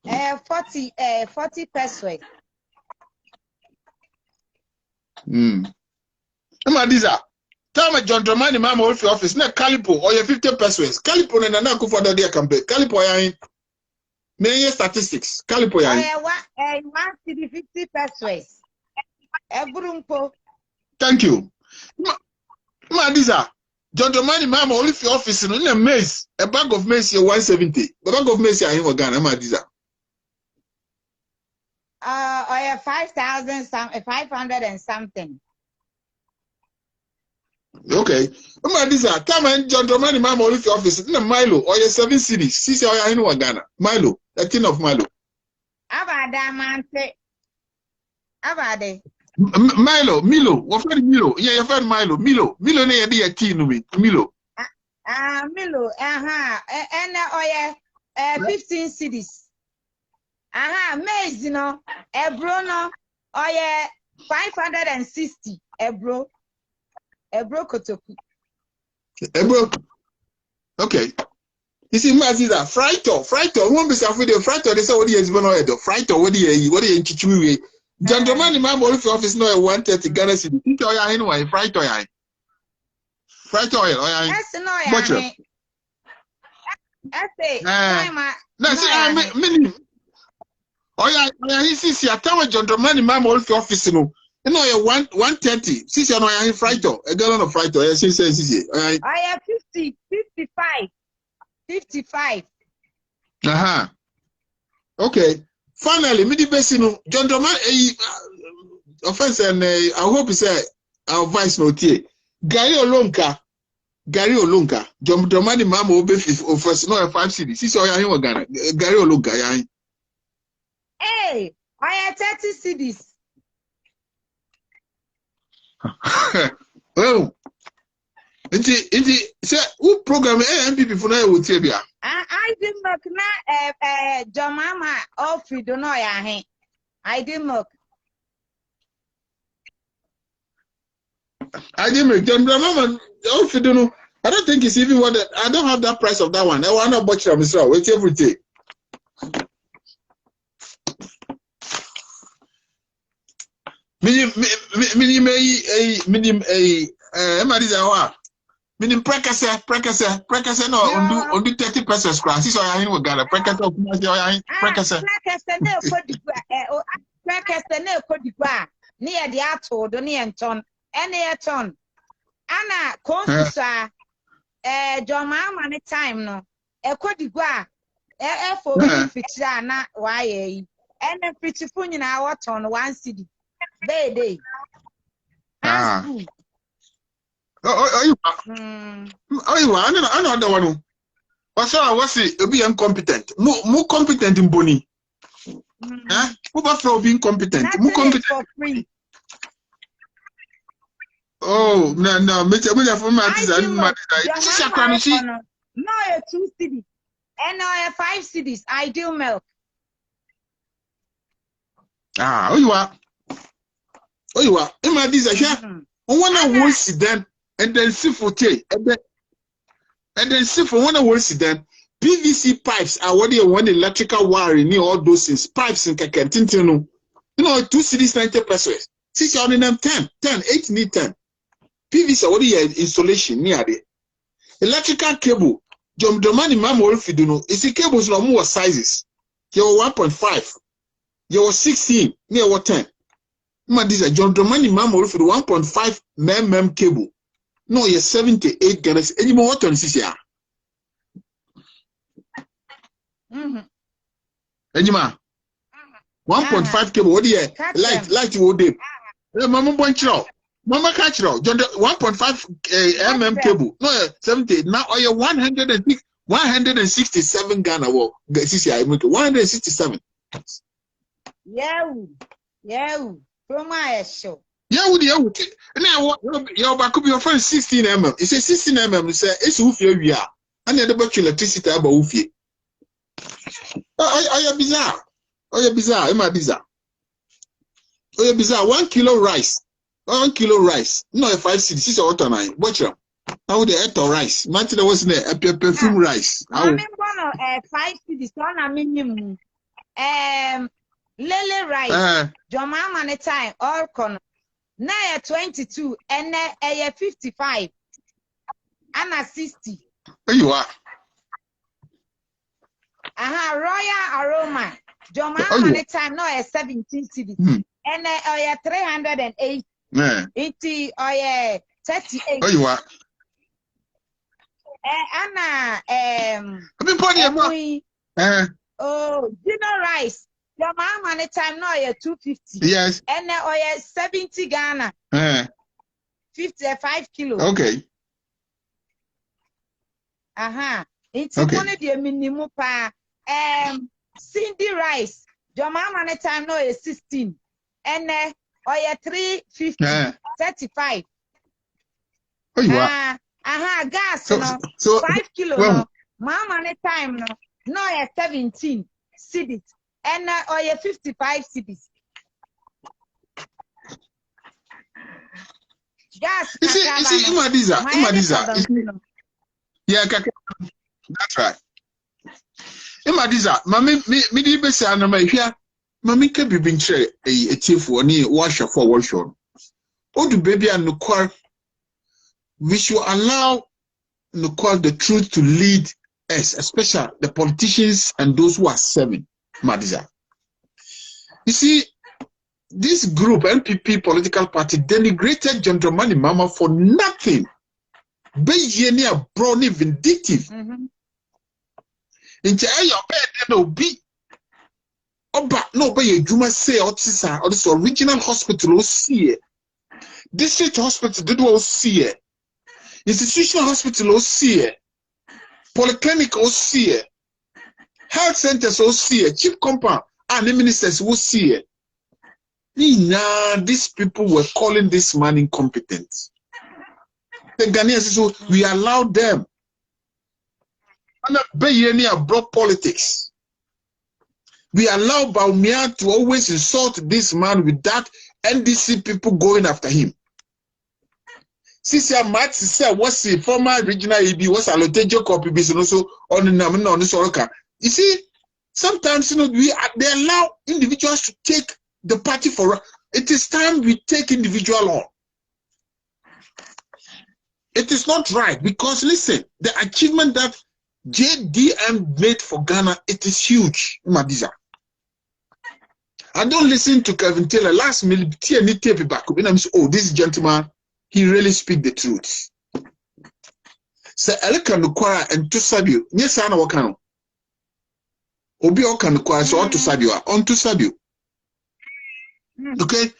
40 pesos. Adiza, tell me John Dramani Mahama with your office, not Calipo or your 50 pesos. Calipo and Nana go for the campaign. Calipo, name statistics. Calipo, 1 cedi 50 pesos. Thank you. Adiza, John Dramani Mahama only for your office in a maize, a bag of maize, 170. The bag of maize, I am Ghana, Adiza. Or 500 and something. Okay. Adiza, time and John Dramani Mahama only for your office in a Milo or your 7 cities. See, I know Ghana. Milo, a tin of Milo. Milo, what friend Milo? Yeah, your friend Milo. Milo, near the tea no me. Milo. Milo, and 15 cities. Maize, ebro no, 560 ebro kotoku. Ebro. Okay. You see, IMMA-ADIZA, Frighter, won't be afraid of Frighter, they say what he has been on Frighter, what he in Chichimi. Gentleman, in my office, no 130 Ghana City. Anyway, Frighter, oil, Yes, no, yeah. I say, no, see, I mean, oh, yeah, he sees your tower, gentleman, in my office, you know, 130. See, you know, I'm Frighter, a girl on a Frighter, yes, he says, I have 50, 55. 55. Okay. Finally, me the best, you know, gentleman, offense, and I hope he said our vice notier. Gary Olonka, gentleman, the mama will be first, no, 5 cities. See, so I am Ghana. Gary Olonka, Hey, I have 30 cities. Oh. Inti say who program MPP for now will tell you. I did not na Jomama of you don't know ya. I did not. I didn't make John Mama of you don't know. I don't think it's even what I don't have that price of that one. I want to butcher Mr. Wait everything. IMMA-ADIZA. Meaning prekese no on do 30 pesos class. This oil we got a prekese of prekese. Prekese na kodigwa. Ni e di ato do ni enton. Ene eton. Ana konsusa Jomama ni time no. E kodigwa. E for me fitira na waye yi. Ene fitifu nyina waton 1 cedi. Day. Oh, you are another one. What's it? Be incompetent. More competent in Boni. Who for being competent? More competent for free. Oh, no. Me for IMMA-ADIZA. No, 2 cities. And now 5 cities. I do milk. Oh, you are. IMMA-ADIZA here. One won't sit then. And then see for tea, and then see for one word then PVC pipes are what you want electrical wiring near all those things. Pipes in Kakentino. You know, 2 cities 90 pesos. 6 on them 10, 8 need 10. PVC what you installation near there. Electrical cable. Jom domani mama will feed you know. It's the cables no more sizes. You 1.5. You 16 near what 10. IMMA-ADIZA John domani mama will feed 1.5 mm cable. No, you're 78 Ghana. Any more what on this year? Anima 1.5 cable. What do you light you day? Mama Bonchro. Mama Catchro. 1.5 mm cable. No, 78. Now are you 167 Ghana? Well, this year I make 167. Yeah. From my show. Yeah, now your back could be your friend 16 mm. It's a 16 mm. It's who we are. And the battery electricity about who. Oh, bizarre. IMMA-ADIZA. Oh, bizarre. 1 kilo rice. 1 kilo rice. No, 5 cities. 6 or 9. Butcher. How the eat rice? Match there wasn't a perfume rice. I'm 5 cities. On a minimum. Lele rice. Jomama ne time. All corner. Now 22 and 55 and 60. There you are. Royal Aroma. Jomama time no 17 cities. And 308. It's 38. Oh, you are. Dinner rice. Your mama time no 250. Yes. And 70 Ghana. 55 kilo. Okay. It's only the minimum pa. Cindy rice. Your mama time no 16. And 350. 35. Oh, you are. Gas so 5 kilo. No. Mama time no 17 cedis. And 55 cities. Gas. You see, IMMA-ADIZA. Yeah, that's right. IMMA-ADIZA, mami me di be say anama hia mami ka bibin kire etiefo ni washa for one shot. Odu baby and NOKWARE, we should allow NOKWARE the truth to lead us, especially the politicians and those who are serving IMMA-ADIZA. You see, this group, NPP political party, denigrated John Dramani Mahama for nothing. Be brownie vindictive. Into your bed, no be. Oba no be a Juma say or this original hospital see. District hospital did all see. Institutional hospital see. Polyclinic all see. Health centers all see. Chief compound and the ministers will see. These people were calling this man incompetent. The Ghanaians, so we allowed them. And brought politics. We allow Baumia to always insult this man with that NDC people going after him. Sisia Mat said, what's the former regional EB, what's a lotejo copy business also on the Namina on the Soroka. You see, sometimes they allow individuals to take the party for. It is time we take individual on. It is not right because listen, the achievement that JDM made for Ghana, it is huge. IMMA-ADIZA. I don't listen to Kevin Taylor last minute. Oh, this gentleman, he really speak the truth. So Eleka NOKWARE and to Sabio. Yes, I know wakano. Obi oka NOKWARE so on to Sabio. On to Sabio. Okay.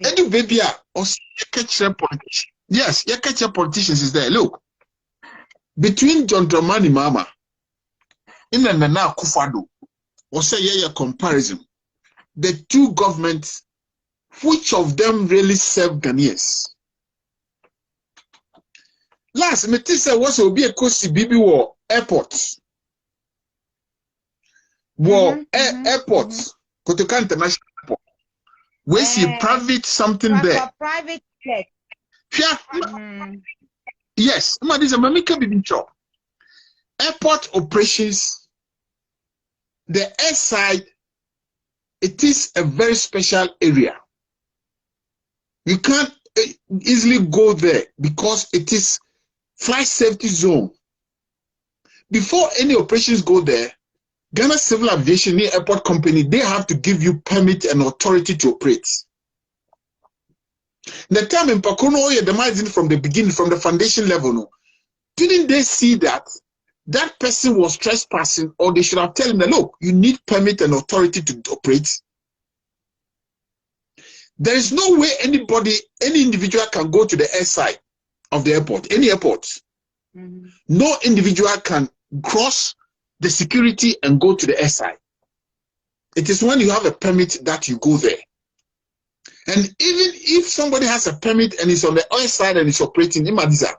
Edu baby or catch politicians. Yes, you catch politicians is there. Look, between John Dramani Mahama in and Nana Akufo-Addo, or say a comparison, the two governments, which of them really serve Ghanaians? Last, Metisa was to be a KWESI BB war airports. War airports, Kotoka International Airport. We see private something there. Private jet. Yes, IMMA-ADIZA Mamika Bibincho. Airport operations, the air side, it is a very special area. You can't easily go there because it is flight safety zone. Before any operations go there, Ghana Civil Aviation Airport Company, they have to give you permit and authority to operate. The time in Pakono, the margin from the beginning, from the foundation level, no, didn't they see that that person was trespassing, or they should have told him that, look, you need permit and authority to operate? There is no way anybody, any individual can go to the air side of the airport, any airport. No individual can cross the security and go to the air side. It is when you have a permit that you go there. And even if somebody has a permit and is on the air side and is operating, IMMA-ADIZA,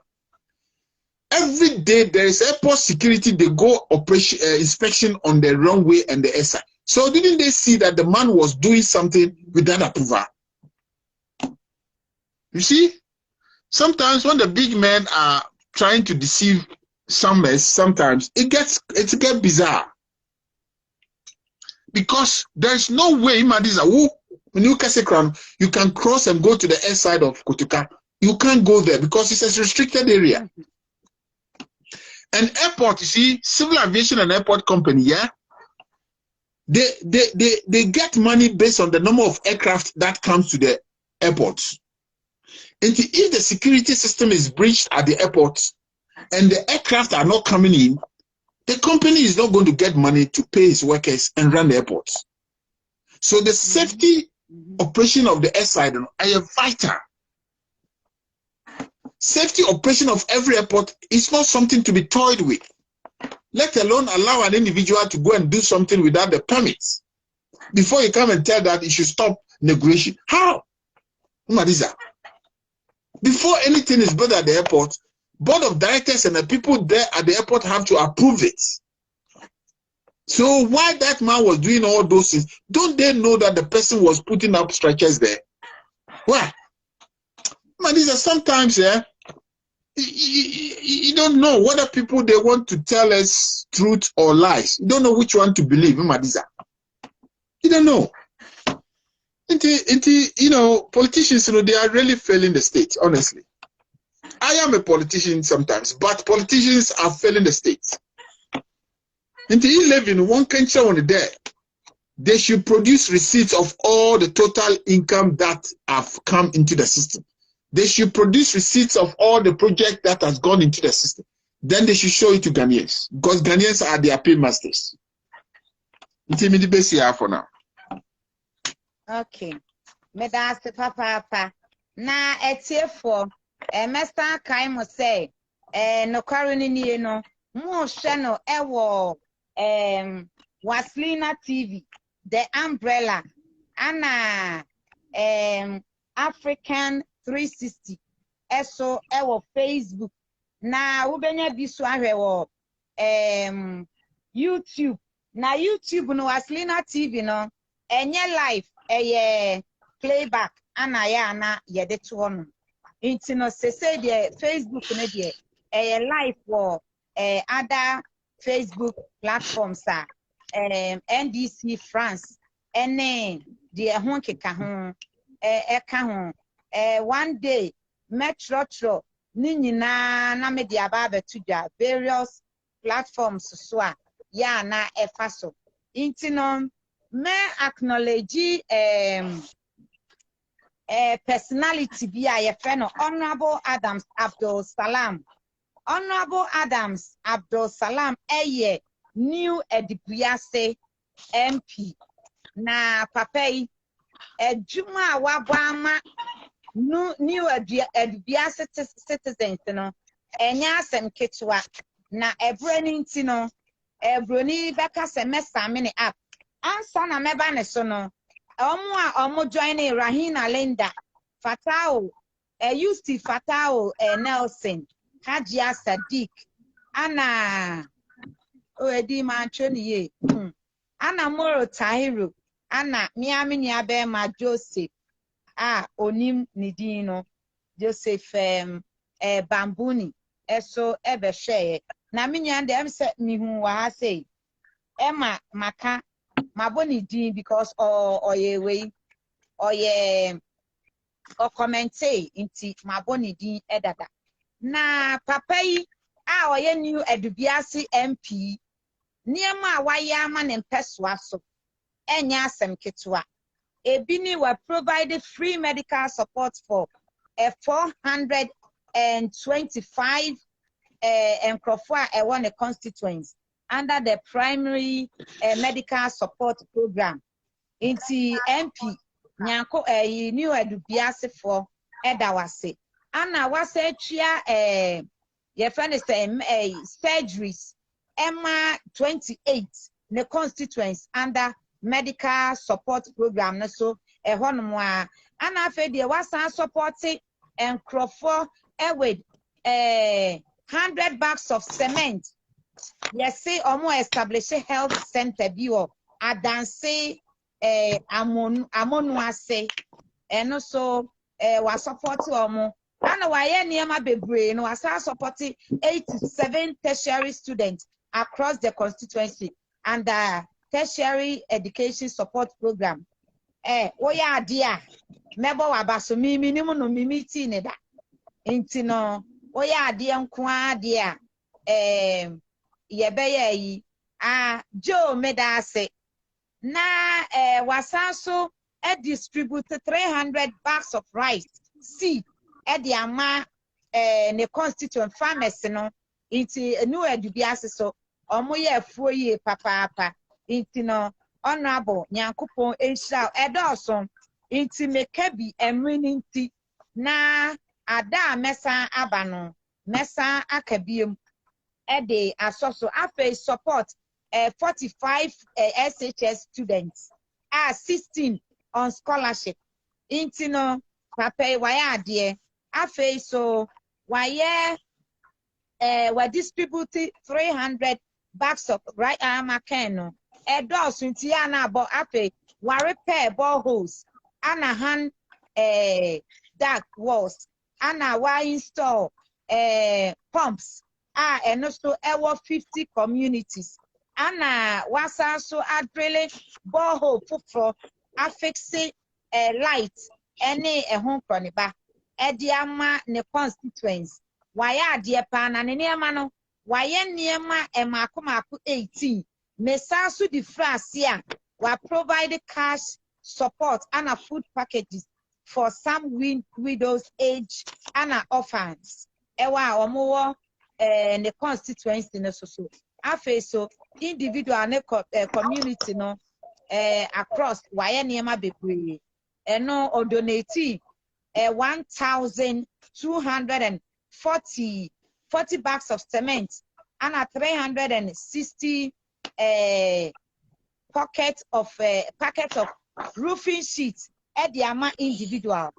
every day there is airport security, they go operation inspection on the runway and the air side. So didn't they see that the man was doing something without approval? You see, sometimes when the big men are trying to deceive sometimes it gets bizarre. Because there's no way IMMA-ADIZA, when you can cross and go to the air side of Kotoka. You can't go there because it's a restricted area. An airport, you see, civil aviation and airport company, yeah, they get money based on the number of aircraft that comes to the airports. And if the security system is breached at the airports and the aircraft are not coming in, the company is not going to get money to pay its workers and run the airports. So the safety operation of the air side are vital. Safety operation of every airport is not something to be toyed with, let alone allow an individual to go and do something without the permits. Before you come and tell that you should stop negotiation. How? IMMA-ADIZA. Before anything is built at the airport, board of directors and the people there at the airport have to approve it. So why that man was doing all those things, don't they know that the person was putting up structures there? Why? IMMA-ADIZA, sometimes, yeah, You don't know whether people they want to tell us truth or lies. You don't know which one to believe, IMMA-ADIZA. You don't know. You know, politicians, you know, they are really failing the state, honestly. I am a politician sometimes, but politicians are failing the state. Until you live in one country on the day, they should produce receipts of all the total income that have come into the system. They should produce receipts of all the project that has gone into the system. Then they should show it to Ghanaians, because Ghanaians are their paymasters. Until me the best here for now. Okay. Medase papa. Na etiefo. Mesta Kaimo say, NOKWARE NIE no, mo channel ewo Wastlyna TV, the umbrella, Anna African 360, eso ewo Facebook, na ubenya bisu ahwewo YouTube, na YouTube no Wastlyna TV no, enye live, playback, ana ya na yede to ono. Into no say the Facebook na the live for other Facebook platforms NDC France ene the ho keka ho eka ho one day metro ni nyina na me dia ba betu dwa various platforms so a ya na efa so into no me acknowledge personality be a friend of Honorable Adams Abdul Salam. Honorable Adams Abdul Salam new edibuase MP na papay juma wabama new edibuase citizens no enya asem ketwa na ebrani ntino ebroni beka semester mini app ansa na meba ne so no omo joining Rahina Linda Fatao Yusti Fatao Nelson Hajia Sadiq Anna Oedi Manchoni Anna Moro Tahiru Anna Miami Niabema Joseph Onim Nidino Joseph Bambuni eso ebe share na minyande em se mi hu wa say Emma Maka Maboni din because oye way oye or commentate inti Maboni din edada. Na papai oye new edubiasi MP niema wayama nempeswa so enya asem ketwa. Ebini were provided free medical support for 425 and Crawford won a constituents under the primary medical support program. Inti MP nyanko new edubiase for edawase. Anna wase chia your friend is surgeries Emma 28 the constituents under medical support program na so honmwa ana fe de wasa support and Crawford with 100 bags of cement. Yes, say omo establish a health center bio adanse amonu ase and also was support omo ana waye niema bebre no wasa support 87 tertiary students across the constituency and tertiary education support program. Oya dia mebo wabaso mimi ni no mimi ti ne da intino oya dia nko dia yebeye yi Joe medase na wasanso distribute 300 bags of rice seed the ama ne constituent farmers no inti new edubiase so omoye afuo yi papa inti no honorable nyankopon ehira edoson inti mekabi emrininti na ada mesa abano mesa akabiem de asoso afa support 45 SHS students 16 on scholarship inti no papa waya ade afa so waya we distribute 300 bags of right makeno edos nti ya na abo afa wa repair boreholes ana han dark walls ana wa install pumps and also 50 communities. Ana wasa so adrele borehole for affixing light any home kroniba ediama ne constituents waya de pa na ne niema no waye niema emako 18 mesa so di frase a wa provide cash support and food packages for some widows age and orphans ewa omo ne constituency ne so afa so individual ne community no across waye niema bebre eno o donate 1,240 bags of cement and 360 packets of roofing sheets at the ama individual.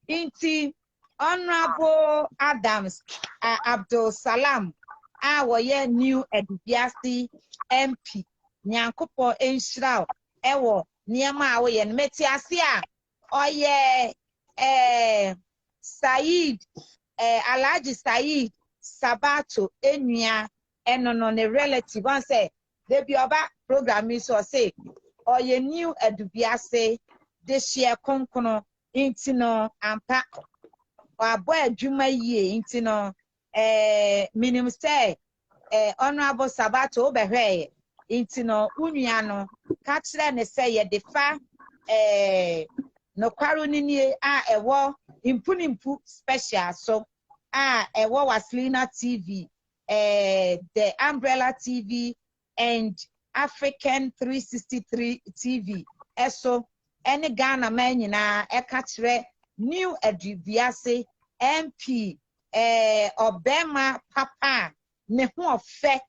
Inti Honorable Adams Abdul Salam our new Edubiasi MP Nyankopo Enshraw Ewo Niema Awe and Metiasia Oye Said Alaji Said Sabato Enya enono ne relative one say they be about program is or say or ye new Edubiase this year konkono intino ampa or boy juma ye intino minimum say honorable Sabato behwe intino unyano kachre ne say ye defa NOKWARE nini ewo impu special so ewo Wastlyna TV the Umbrella TV and African 363 TV eso any Ghana man nyina ekachre new Edubiase MP Obama papa ne ho ofe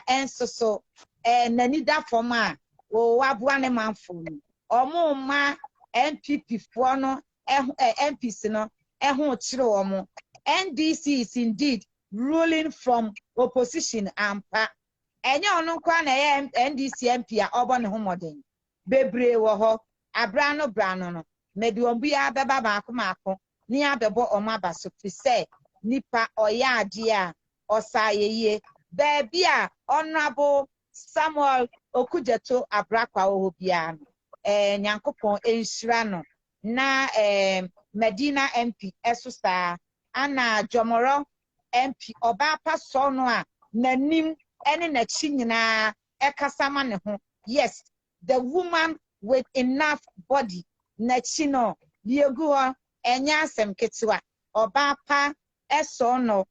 enso so nanida forma wo waboa ne manfo omo ma MPP for no MPs no ho chire omo NDC is indeed ruling from opposition ampa enye ono kwa na NDC MP a obo ne ho moden bebre wo ho abrano brano no medi ombu ya beba maako ni abebo omabaso fi say nipa oya ade a osayeye beebi a honorable Samuel Okujeto abrakwa wo bia no nyankopon enhyira no na Medina MP esosa ana Jomoro MP oba paso no a nanim ene na chi nyina ekasama ne ho yes the woman with enough body na chi no liegu ho enya asem ketewa oba pa eso no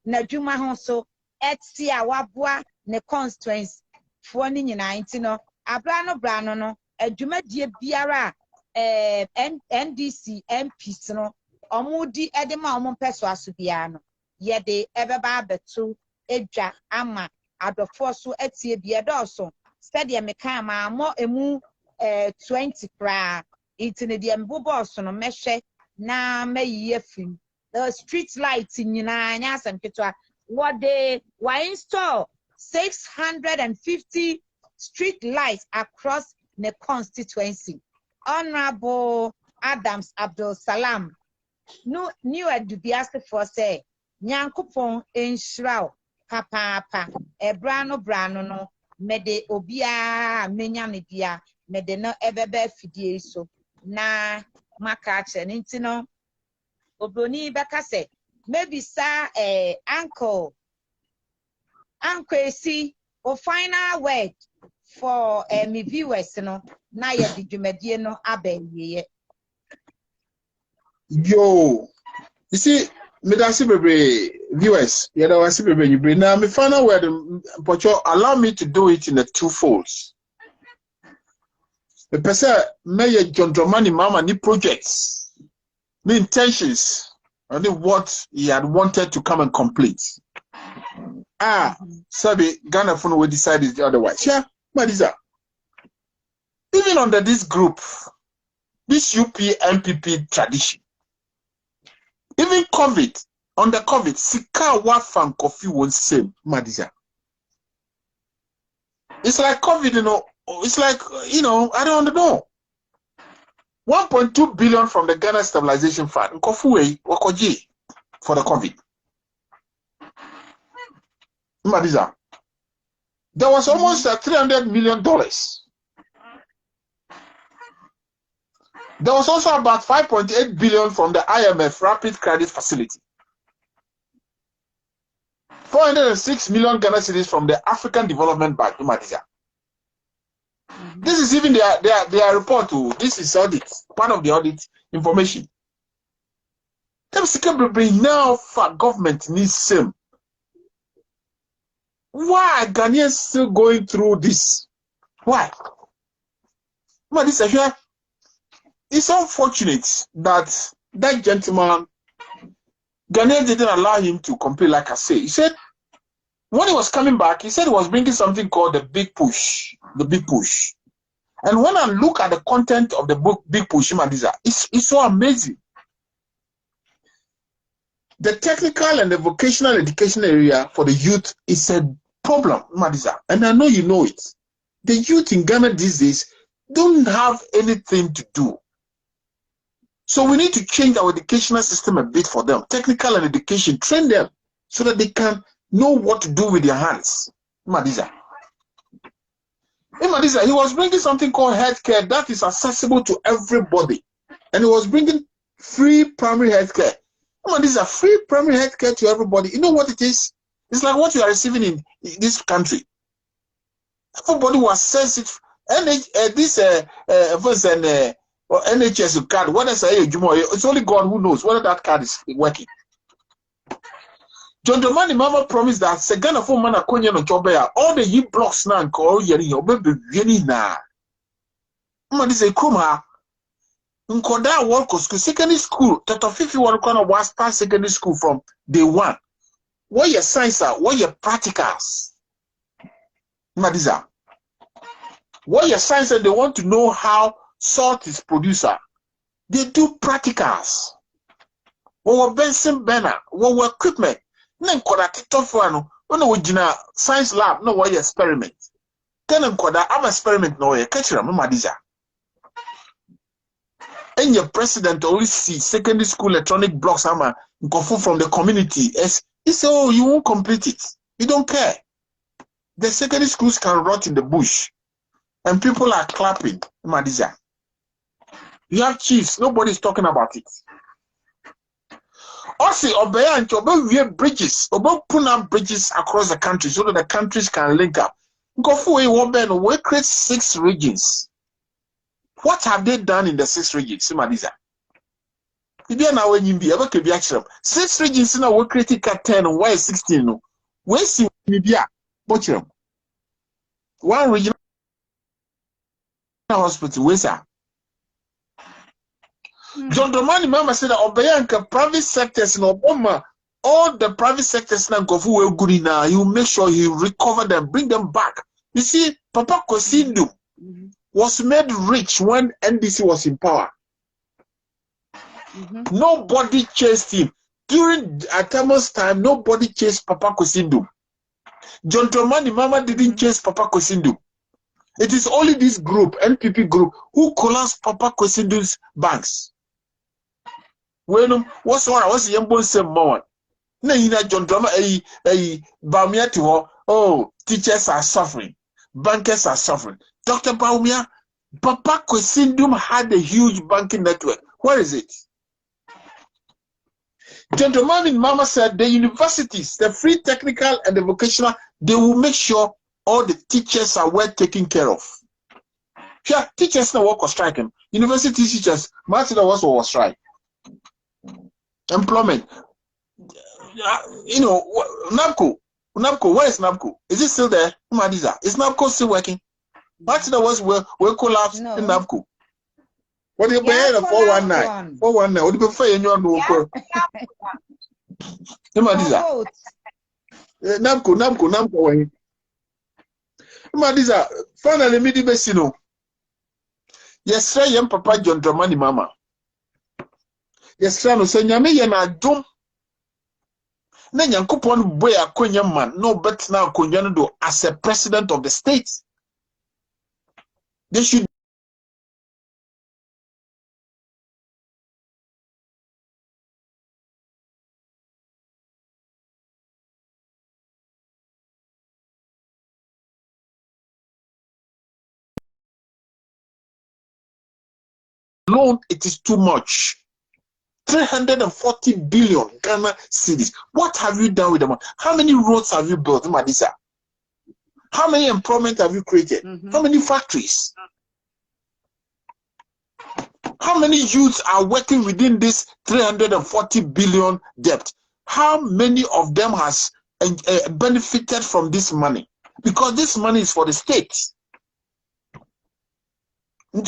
na dwuma ho so etsi a waboa ne constituency fo ni nyina ntino brano no adwuma die biara NDC MPs no omudi edema omon peso aso bia no ye de ebeba betu edwa ama adofo so etie bia dọọso steady meka ma mo emu 20 kra itine de mbobo so no mehwe na mayiye fim the street light nyina anya asem ketwa what they were install 650 street lights across the constituency. Honorable Adams Abdul Salam new Edubiase for say nyankopon enhyira papa brano no mede obia menya ne dia mede no ebebe fidie so na maka che ntino obroni beka say maybe sir uncle KWESI o final word for me viewers no na ye di dwumadie no abenye. Yo, you see, me da viewers, yeah, da wasi bebre you bring. Now, me final word, but you allow me to do it in the two folds. The person may John Dramani Mama ni projects, the intentions, and what he had wanted to come and complete. Sabi Ghana phone will decide it otherwise. Yeah, what is that? Even under this group, this UP MPP tradition, even COVID, under COVID, Sika Wafan coffee was same, Madiza. It's like COVID, you know, it's like, you know, I don't know. 1.2 billion from the Ghana Stabilization Fund, Kofuwe, Wakoji. for the COVID. IMMA-ADIZA. There was almost $300 million. There was also about 5.8 billion from the IMF Rapid Credit Facility. 406 million Ghana cedis from the African Development Bank, IMMA-ADIZA. This is even their report too. This is audit, part of the audit information. Now for government needs same. Why are Ghanaians still going through this? Why? IMMA-ADIZA here. It's unfortunate that that gentleman, Ghanaians didn't allow him to compete, like I say. He said, when he was coming back, he said he was bringing something called the Big Push. The Big Push. And when I look at the content of the book, Big Push, IMMA-ADIZA, it's so amazing. The technical and the vocational education area for the youth is a problem, IMMA-ADIZA. And I know you know it. The youth in Ghana these days don't have anything to do. So we need to change our educational system a bit for them. Technical and education, train them so that they can know what to do with their hands. IMMA-ADIZA. IMMA-ADIZA, he was bringing something called healthcare that is accessible to everybody. And he was bringing free primary healthcare. IMMA-ADIZA, free primary healthcare to everybody. You know what it is? It's like what you are receiving in this country. Everybody was sensitive. Or NHS card, what I say, it's only God who knows whether that card is working. John Dramani Mama promised that Segana for Mana Konya no Jobea, all the ye blocks now and call Yeri, your baby, Yeni na. IMMA-ADIZA Kuma, Nkoda Walko School, secondary school, Tato 51 corner was past secondary school from day one. What your science are, what your practicals. IMMA-ADIZA. What your science and they want to know how salt is producer. They do practicals. What Benson Banner, what equipment. Then koda titofano. No we science lab. No what experiment. Then koda am experiment no way. Catch them, IMMA-ADIZA. And your president always see secondary school electronic blocks. Ama go from the community. He say, oh, you won't complete it. You don't care. The secondary schools can rot in the bush, and people are clapping. IMMA-ADIZA. You have chiefs, nobody's talking about it. Also, Obeya and Chobe, we have bridges, put up bridges across the country so that the countries can link up. Go for a we create 6 regions. What have they done in the 6 regions, IMMA-ADIZA? If you are now when you be able to be actually 6 regions now we created 10 and why 16 no. We see Libya, but one regional hospital, where's that? John Dramani Mama said that Obeyanka private sectors in Obama, all the private sectors now go for good now. You make sure you recover them, bring them back. You see, Papa Kosindu was made rich when NDC was in power. Nobody chased him. During Atama's time, nobody chased Papa Kosindu. John Dramani Mama didn't chase Papa Kosindu. It is only this group, NPP group, who collapsed Papa Kosindu's banks. When what's the young same moment? No, you know, John Drama, Baumia to her. Oh, teachers are suffering, bankers are suffering. Dr. Baumia, Papa Kosindum had a huge banking network. Where is it? Gentleman Mama said the universities, the free technical and the vocational, they will make sure all the teachers are well taken care of. Yeah, teachers now work or strike him. University teachers, Martin was strike. Employment. You know, NABCO, where is NABCO? Is it still there? IMMA-ADIZA. Is NABCO still working? Martin will collapse in NABCO. What do you pay? 419. 419. What do you pay in your no? IMMA-ADIZA. NABCO. IMMA-ADIZA. Finally, me di besino. Yes, sir. Yam Papa John Dramani Mama. Yes, sir. No, say nyame ye na dum. Na Nyankopon boy akonya man. No, but now akonya no do as a president of the state. They should alone, it is too much. 340 billion Ghana cedis. What have you done with the money? How many roads have you built, Madisa? How many employment have you created? How many factories? How many youths are working within this 340 billion debt? How many of them has benefited from this money? Because this money is for the states. Who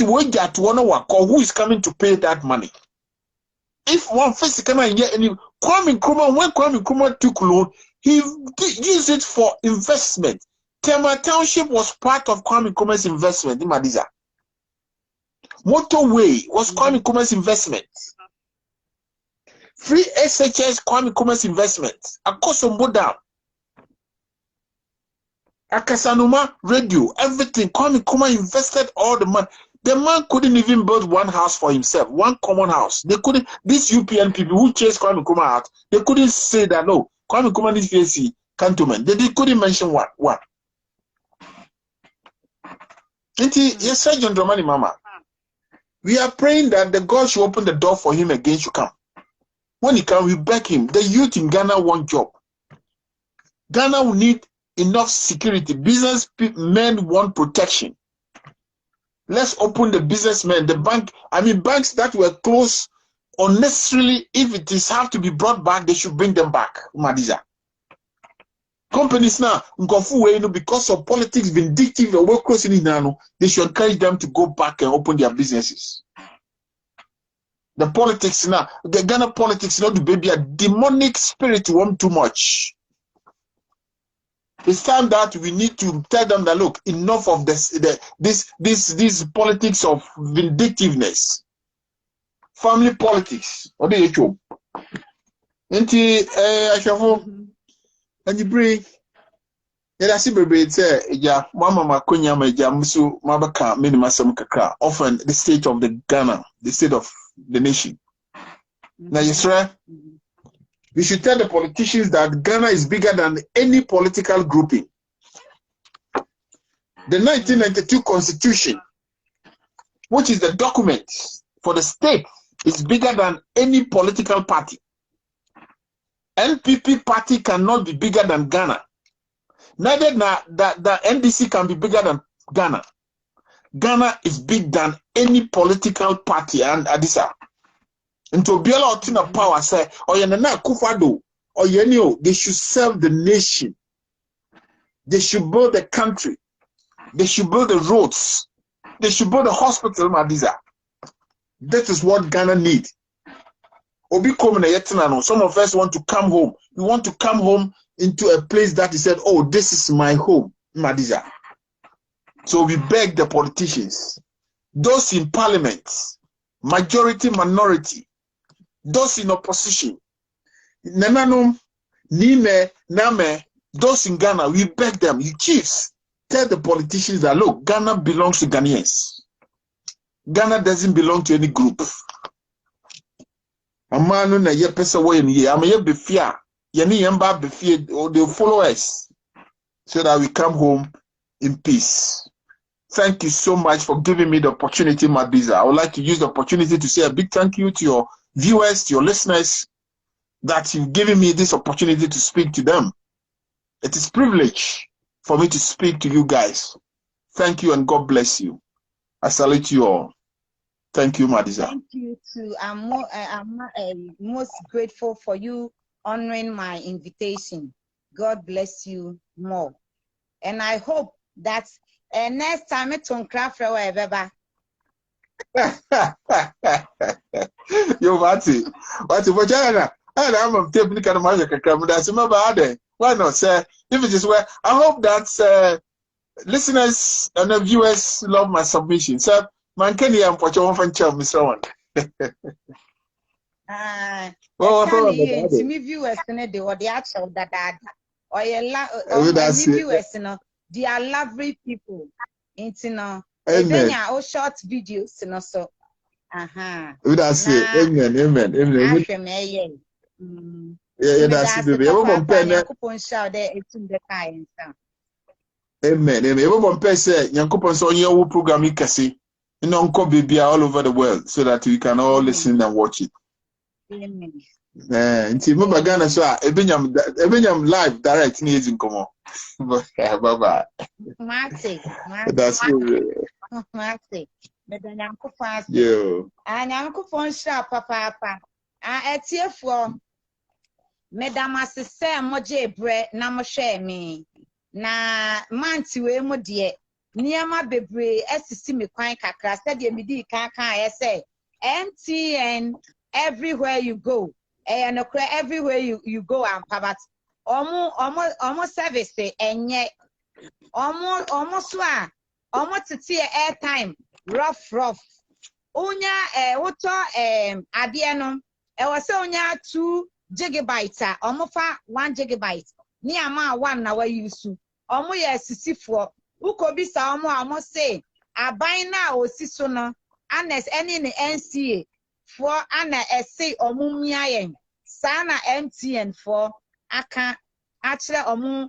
is coming to pay that money? If one face cannot get any, Kwame Nkrumah, when Kwame Nkrumah took loan, he used it for investment. Tema Township was part of Kwame Nkrumah's investment in Madiza. Motorway was Kwame Nkrumah's investment. Free SHS Kwame Nkrumah's investment. Akosombo Dam, Akasanuma Radio, everything. Kwame Nkrumah invested all the money. The man couldn't even build one house for himself, one common house. They couldn't. These UPN people who chased Kwame Nkrumah out, they couldn't say that no, Kwame Nkrumah needs KWESI cantonment. They couldn't mention one. Yes, sir, John Dramani Mama. We are praying that the God should open the door for him again to come. When he comes, we beg him. The youth in Ghana want job. Ghana will need enough security. Business men want protection. Let's open the businessmen, the bank. I mean, banks that were closed unnecessarily, if it is have to be brought back, they should bring them back. Madiza. Companies now, because of politics, vindictive, they should encourage them to go back and open their businesses. The politics now, the Ghana politics, not the baby, a demonic spirit want too much. It's time that we need to tell them that look, enough of this politics of vindictiveness, family politics. What do you do? And you bring. I see baby say yeah, mama makonya maja musu mabaka minimasam kakra. Often the state of the Ghana, the state of the nation. Now you swear. We should tell the politicians that Ghana is bigger than any political grouping. The 1992 Constitution, which is the document for the state, is bigger than any political party. NPP party cannot be bigger than Ghana. Neither the NDC can be bigger than Ghana. Ghana is bigger than any political party and ADIZA. Into Biela Otina power say, or Yanana Kufado, or Yenio, they should serve the nation. They should build the country. They should build the roads. They should build the hospital, Madiza. That is what Ghana needs. Obi Komina, some of us want to come home. We want to come home into a place that is said, oh, this is my home, Madiza. So we beg the politicians, those in parliament, majority, minority, those in opposition, Nananum, Nime, Name, those in Ghana, we beg them, you chiefs, tell the politicians that look, Ghana belongs to Ghanaians. Ghana doesn't belong to any group. A man on a year person way in here, I'm a year before, Yanni Yamba before, or they'll follow us so that we come home in peace. Thank you so much for giving me the opportunity, Madiza. I would like to use the opportunity to say a big thank you to your viewers, to your listeners, that you've given me this opportunity to speak to them. It is a privilege for me to speak to you guys. Thank you and God bless you. I salute you all. Thank you, Madiza. Thank you too. I'm most grateful for you honoring my invitation. God bless you more. And I hope that next time it's on craft wherever. Yo, what's what China? I'm taking kind of magic. That's my bad. Why not, sir? If it is where I hope that listeners and the viewers love my submission. Sir, man, can you put your one child, Mr. One? To me, viewers, the actual that or viewers, they are lovely people. Even your short videos, so. That's it. Amen. Yeah, that's it, baby. Amen. Everyone pay say Yankopon so your program ikase. baby all over the world so that we can all listen and watch it. Amen. Nti mo bagana so a ebenyam live direct ni ezin komo. Bye bye. Mate. That's good. Mate. Medanyanko fast. Yo. Anyanko fon sha papa. Etiefo. Medama se moje bre na mo hwe me. Na manti we mu de niama bebre asisi me kwan kakra said me kan say MTN everywhere you go. And everywhere you go and pabat almost service enye almost so a almost tete airtime rough onya woto ade no e wo se onya 2 gigabytes fa 1 gigabyte ni ama 1 na wa use ye sisifo ukobi sa amo say aban na osiso no anes any ne NCA for ana essay omumia yen sana MTN for aka actually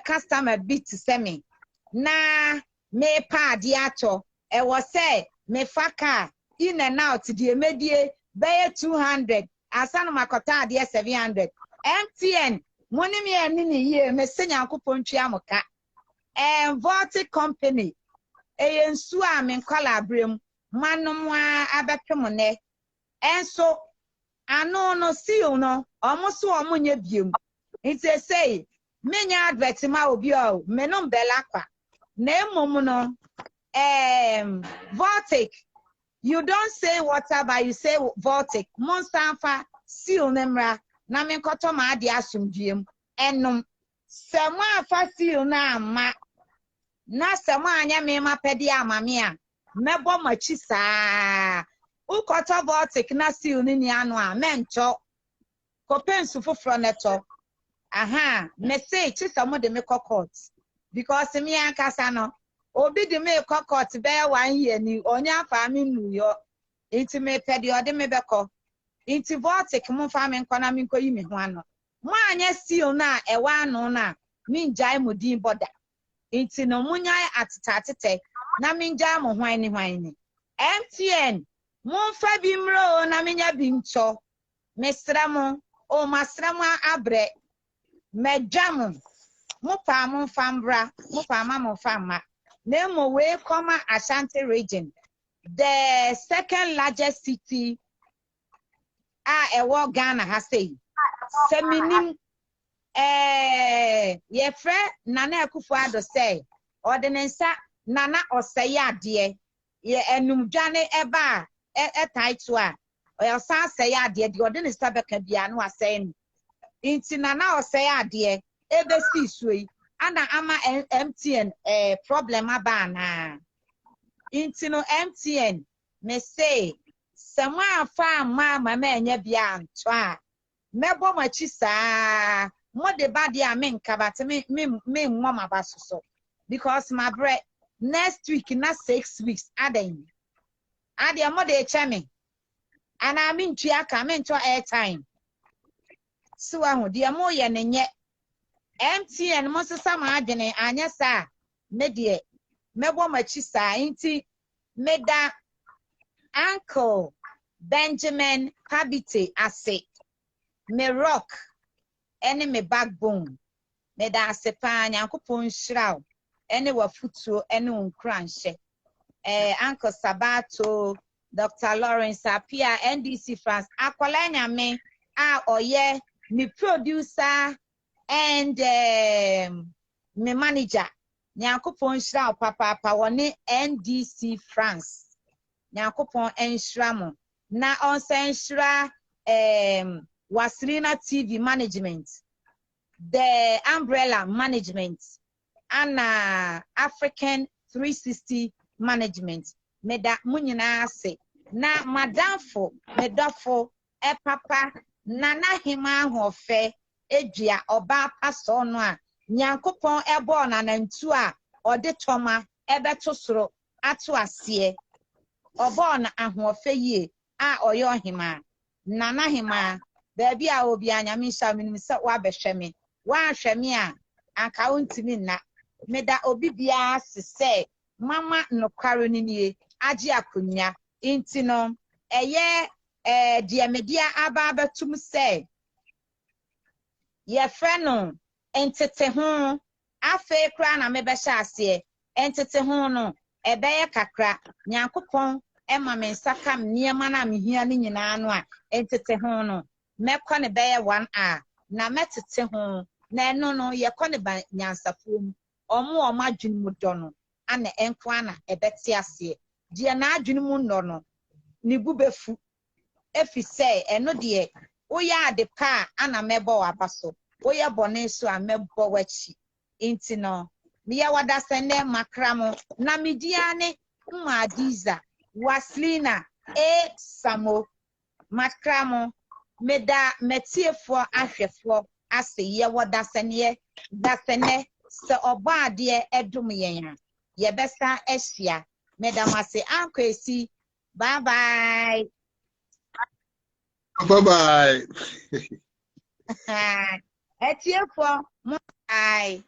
customer bit semi na me pa di ato e was say me faka in and out the medie bay 200 asana makota de 700 MTN money me ani ni ye me senya akopon amoka Vortic company nsu a me nkwala abrem manom a abetwemone enso ano no seal no omoso omonye biem nti say menya advert ma obi o menom belakwa na emom no Vortic you don't say water but you say Vortic monsanfa seal nemra na me nkoto ma ade asomdiem enom semo afa seal na ama na semo anya me ma pedi amame a mebo machi saa ukoto Vortic na seal ni anu a mencho kopensu foforo neto aha me say chisamo de me court because me ankasa no obi de me court be 1 year ni onya fa me nuyo enti me pedi ode me beko enti Vortic mo fa me nkona me nkoyi me ho ano mo anya seal na ewa anu na me njai modin boda enti no munyai atete na me njai mo hwan ni MTN Monfa bimro na menya bimcho mesramo o masramo abre medjam mo pa mo fambra mo pa ma mo fama na mo we come Ashanti region the second largest city ewo Ghana ha say seminim ye fre Nana Akufo-Addo say ordinansa Nana oseye ade ye enumdwane eba title a o san say ade de ode ne sabeka bia no asay inti Nana osay ade ebe si suyi ana ama MTN problem aba na inti no MTN me say sema afa ma enya bia nto a mebo machi saa mo de bade a me nka bat me nwo mabasoso because my bread next week na 6 weeks aden ade mo de cheme ana me ntua ka me nto airtime so ahu de mo ye ne nye MTN mo sesa ma adwene anya sa me de mebo machi saa inti meda Uncle Benjamin Habite ase me rock ene me backbone me da asepa nyankopon hiraw ene wafutuo ene onkranhye Uncle Sabato Dr. Lawrence Apia NDC France akola nyame a oye me producer and me manager nyankopon hiraw papa woni NDC France nyankopon enhiramo na onsen hira Wastlyna TV management, the umbrella management, and African 360 management. Meda munyina se na madamfo medofo papa nana hima hofe edua oba paso no a nyankopon ebo na nantu a ode toma ebeto soro ato ase obo na ahofe yie a oyo hima nana hima baby a obi anyame sha minim se wa behwe me wa hwe me a anka wontimi na meda obi bia se mama nokware ni nie agye akonya inti no eye die media aba abetum se ye frɛ no entete ho afe kra na mebɛhyɛ ase entete ho no ebɛyɛ kakra nyankopɔn ema me nsaka nneɛma na mehia ne nyinaa no a entete ho no mɛkɔ ne bɛyɛ 1 hour na mɛtete ho na ɛno no yɛkɔ ne ba nyansafoɔ mu ɔmo adwene mu dɔ no ana enko ana ɛbɛte ase die na adwene mu nnɔ no ne bu befu efi sɛ ɛno deɛ woyɛ ade pa ana mɛbɔ waba so woyɛ bɔne so a mɛbɔ wachi inti no meyɛ wada sɛnɛ makramo na media ne IMMA-ADIZA Wastlyna Sammo makramo meda metiefo ahwefo ase ye wada sɛnɛ da sɛnɛ sɛ ɔba ade edum yɛn a yɛbɛsa ahyia meda mase KWESI bye bye. Bye bye. Etiefo, bye.